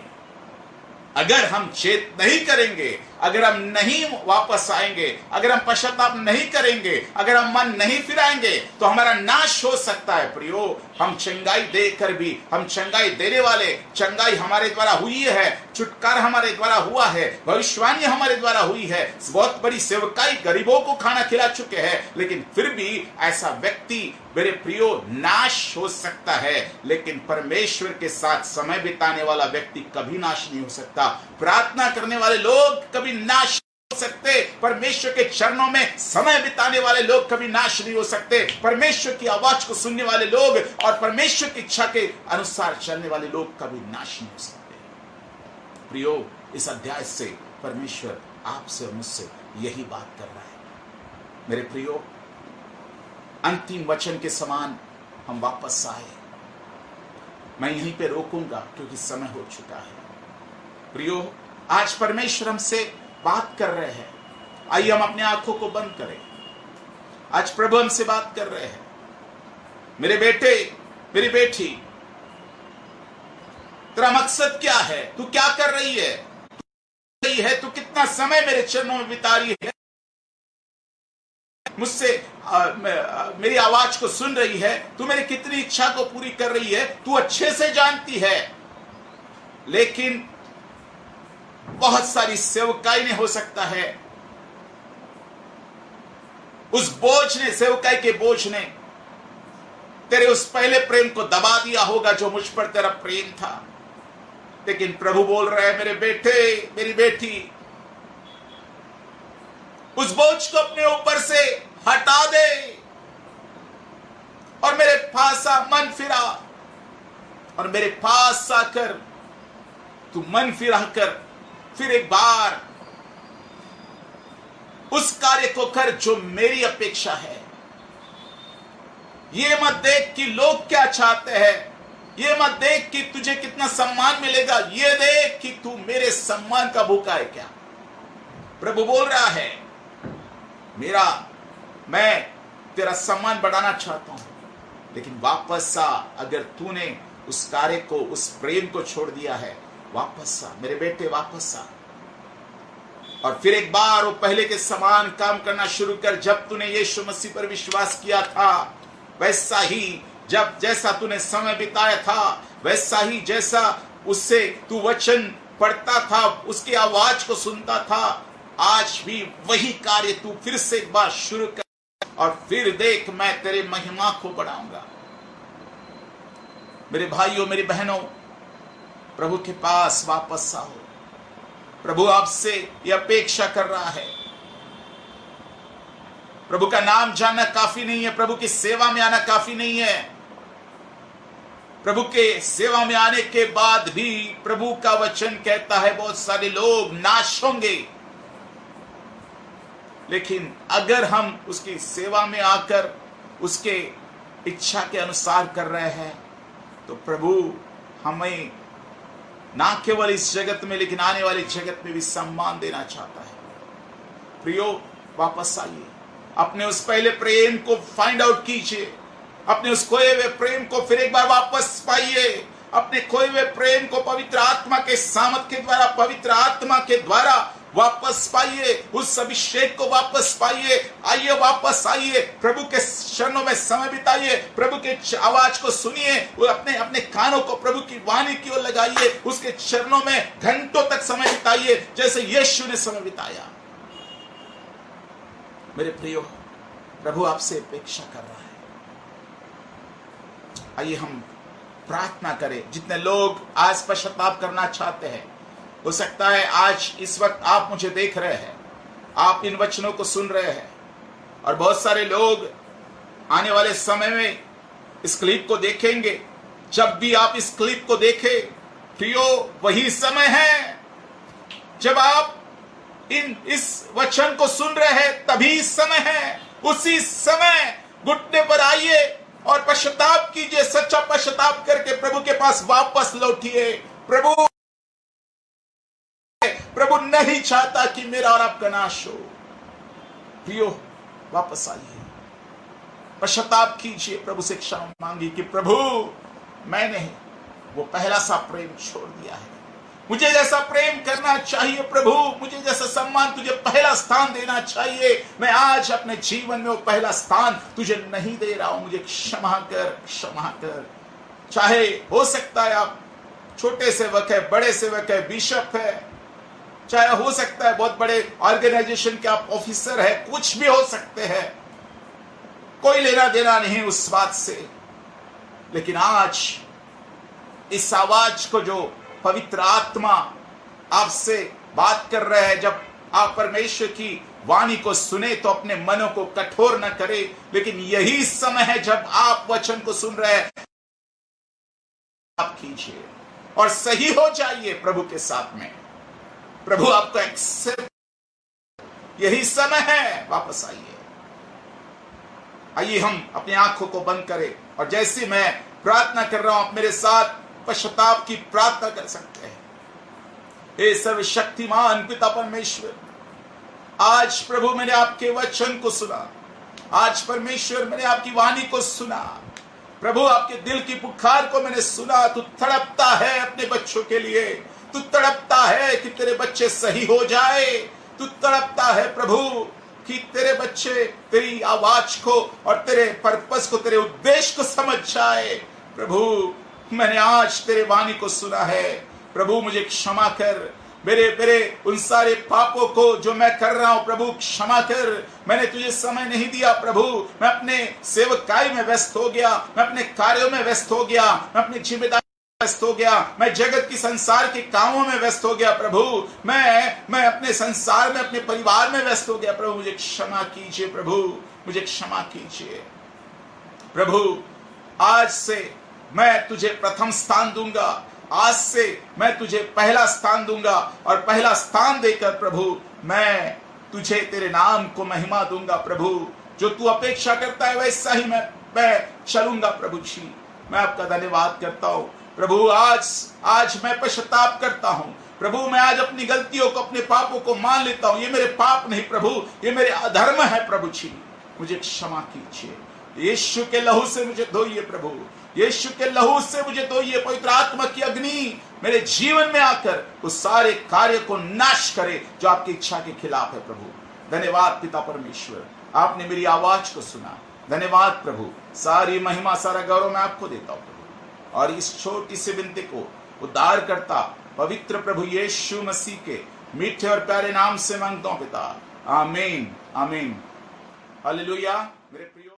अगर हम चेत नहीं करेंगे, अगर हम नहीं वापस आएंगे, अगर हम पश्चाताप नहीं करेंगे, अगर हम मन नहीं फिराएंगे, तो हमारा नाश हो सकता है प्रियो। हम चंगाई देकर भी, हम चंगाई देने वाले, चंगाई हमारे द्वारा हुई है, छुटकारा हमारे द्वारा हुआ है, भविष्यवाणी हमारे द्वारा हुई है, बहुत बड़ी सेवकाई, गरीबों को खाना खिला चुके हैं, लेकिन फिर भी ऐसा व्यक्ति मेरे प्रियो नाश हो सकता है। लेकिन परमेश्वर के साथ समय बिताने वाला व्यक्ति कभी नाश नहीं हो सकता। प्रार्थना करने वाले लोग कभी नाश नहीं हो सकते। परमेश्वर के चरणों में समय बिताने वाले लोग कभी नाश नहीं हो सकते। परमेश्वर की आवाज को सुनने वाले लोग और परमेश्वर की इच्छा के अनुसार चलने वाले लोग कभी नाश नहीं हो सकते। प्रियो, इस अध्याय से परमेश्वर आपसे और मुझसे यही बात कर रहा है। मेरे प्रियो, अंतिम वचन के समान हम वापस आए। मैं यहीं पे रोकूंगा क्योंकि समय हो चुका है। प्रियो, आज परमेश्वर हमसे बात कर रहे हैं। आइए हम अपने आंखों को बंद करें। आज प्रभु हमसे बात कर रहे हैं। मेरे बेटे, मेरी बेटी, तेरा मकसद क्या है? तू क्या कर रही है? तू कितना समय मेरे चरणों में बिता रही है? मुझसे मेरी आवाज को सुन रही है? तू मेरी कितनी इच्छा को पूरी कर रही है? तू अच्छे से जानती है। लेकिन बहुत सारी सेवकाई ने, हो सकता है उस बोझ ने, सेवकाई के बोझ ने तेरे उस पहले प्रेम को दबा दिया होगा जो मुझ पर तेरा प्रेम था। लेकिन प्रभु बोल रहा है, मेरे बेटे, मेरी बेटी, उस बोझ को अपने ऊपर से हटा दे और मेरे पास आ, मन फिरा, और मेरे पास आकर तू मन फिरा कर फिर एक बार उस कार्य को कर जो मेरी अपेक्षा है। ये मत देख कि लोग क्या चाहते हैं, ये मत देख कि तुझे कितना सम्मान मिलेगा, ये देख कि तू मेरे सम्मान का भूखा है क्या। प्रभु बोल रहा है, मैं तेरा सम्मान बढ़ाना चाहता हूं, लेकिन वापस आ। अगर तूने उस कार्य को, उस प्रेम को छोड़ दिया है, वापस आ मेरे बेटे, वापस आ और फिर एक बार वो पहले के समान काम करना शुरू कर। जब तूने यीशु मसीह पर विश्वास किया था, वैसा ही जैसा तूने समय बिताया था, वैसा ही जैसा उससे तू वचन पढ़ता था, उसकी आवाज को सुनता था, आज भी वही कार्य तू फिर से एक बार शुरू कर, और फिर देख मैं तेरे महिमा को बढ़ाऊंगा। मेरे भाइयों, मेरी बहनों, प्रभु के पास वापस आओ। प्रभु आपसे यह अपेक्षा कर रहा है। प्रभु का नाम जानना काफी नहीं है, प्रभु की सेवा में आना काफी नहीं है। प्रभु के सेवा में आने के बाद भी प्रभु का वचन कहता है बहुत सारे लोग नाश होंगे। लेकिन अगर हम उसकी सेवा में आकर उसके इच्छा के अनुसार कर रहे हैं, तो प्रभु हमें ना केवल इस जगत में लेकिन आने वाले जगत में भी सम्मान देना चाहता है। प्रियो, वापस आइए, अपने उस पहले प्रेम को फाइंड आउट कीजिए, अपने उस खोए हुए प्रेम को फिर एक बार वापस पाइए, अपने खोए हुए प्रेम को पवित्र आत्मा के सामर्थ के द्वारा, पवित्र आत्मा के द्वारा वापस पाइए, उस अभिषेक को वापस पाइए। आइए, वापस आइए, प्रभु के चरणों में समय बिताइए, प्रभु के आवाज को सुनिए, अपने अपने कानों को प्रभु की वाणी की ओर लगाइए, उसके चरणों में घंटों तक समय बिताइए जैसे यीशु ने समय बिताया। मेरे प्रियो, प्रभु आपसे अपेक्षा कर रहा है। आइए हम प्रार्थना करें। जितने लोग आज पश्चाताप करना चाहते हैं, हो सकता है आज इस वक्त आप मुझे देख रहे हैं, आप इन वचनों को सुन रहे हैं, और बहुत सारे लोग आने वाले समय में इस क्लिप को देखेंगे। जब भी आप इस क्लिप को देखें, प्रियो, वही समय है जब आप इस वचन को सुन रहे हैं, तभी समय है। उसी समय घुटने पर आइए और पश्चाताप कीजिए, सच्चा पश्चाताप करके प्रभु के पास वापस लौटिए। प्रभु नहीं चाहता कि मेरा और आपका नाश हो। प्रियो, वापस आइए, पश्चाताप कीजिए, प्रभु से क्षमा मांगिए कि प्रभु मैंने वो पहला सा प्रेम छोड़ दिया है, मुझे जैसा प्रेम करना चाहिए प्रभु, मुझे जैसा सम्मान, तुझे पहला स्थान देना चाहिए, मैं आज अपने जीवन में वो पहला स्थान तुझे नहीं दे रहा हूं, मुझे क्षमा कर, क्षमा कर। चाहे हो सकता है आप छोटे सेवक है, बड़े सेवक है, बिशप है, चाहे हो सकता है बहुत बड़े ऑर्गेनाइजेशन के आप ऑफिसर है, कुछ भी हो सकते हैं, कोई लेना देना नहीं उस बात से। लेकिन आज इस आवाज को जो पवित्र आत्मा आपसे बात कर रहे हैं, जब आप परमेश्वर की वाणी को सुने तो अपने मनों को कठोर न करे, लेकिन यही समय है जब आप वचन को सुन रहे हैं, आप कीजिए और सही हो जाइए प्रभु के साथ में। प्रभु आपको एक्सेप्ट, यही समय है, वापस आइए। आइए हम अपनी आंखों को बंद करें और जैसे मैं प्रार्थना कर रहा हूं, आप मेरे साथ पश्चाताप की प्रार्थना कर सकते हैं। हे सर्वशक्तिमान पिता परमेश्वर, आज प्रभु मैंने आपके वचन को सुना, आज परमेश्वर मैंने आपकी वाणी को सुना, प्रभु आपके दिल की पुकार को मैंने सुना। तू तड़पता है अपने बच्चों के लिए, तू तड़पता है कि तेरे बच्चे सही हो जाए, तू तड़पता है प्रभु कि तेरे बच्चे तेरी आवाज को और तेरे पर्पस को, तेरे उद्देश्य को समझ जाए। प्रभु मैंने आज तेरे वाणी को सुना है, प्रभु मुझे क्षमा कर, मेरे उन सारे पापों को जो मैं कर रहा हूं प्रभु क्षमा कर। मैंने तुझे समय नहीं दिया प्रभु, मैं अपने सेवकाई में व्यस्त हो गया, मैं अपने कार्यों में व्यस्त हो गया, मैं अपनी जिम्मेदारी व्यस्त हो गया, मैं जगत की संसार के कामों में व्यस्त हो गया प्रभु, मैं अपने संसार में, अपने परिवार में व्यस्त हो गया। प्रभु मुझे क्षमा कीजिए, प्रभु मुझे क्षमा कीजिए। प्रभु आज से मैं तुझे प्रथम स्थान दूंगा, आज से मैं तुझे पहला स्थान दूंगा और पहला स्थान देकर प्रभु मैं तुझे, तेरे नाम को महिमा दूंगा। प्रभु जो तू अपेक्षा करता है वैसा ही मैं चलूंगा। प्रभु जी मैं आपका धन्यवाद करता हूं प्रभु। आज मैं पश्चाताप करता हूं प्रभु, मैं आज अपनी गलतियों को, अपने पापों को मान लेता हूं। ये मेरे पाप नहीं प्रभु, ये मेरे अधर्म है प्रभु जी, मुझे क्षमा कीजिए। यीशु के लहू से मुझे धोइए प्रभु, यीशु के लहू से मुझे धोइए। पवित्र आत्मा की अग्नि मेरे जीवन में आकर उस सारे कार्य को नाश करे जो आपकी इच्छा के खिलाफ है। प्रभु धन्यवाद पिता परमेश्वर, आपने मेरी आवाज को सुना। धन्यवाद प्रभु, सारी महिमा सारा गौरव मैं आपको देता हूं प्रभु। और इस छोटी सी विनती को उद्धार करता पवित्र प्रभु यीशु मसीह के मीठे और प्यारे नाम से मांगता हूं पिता, आमीन आमीन। हालेलुया। मेरे प्रिय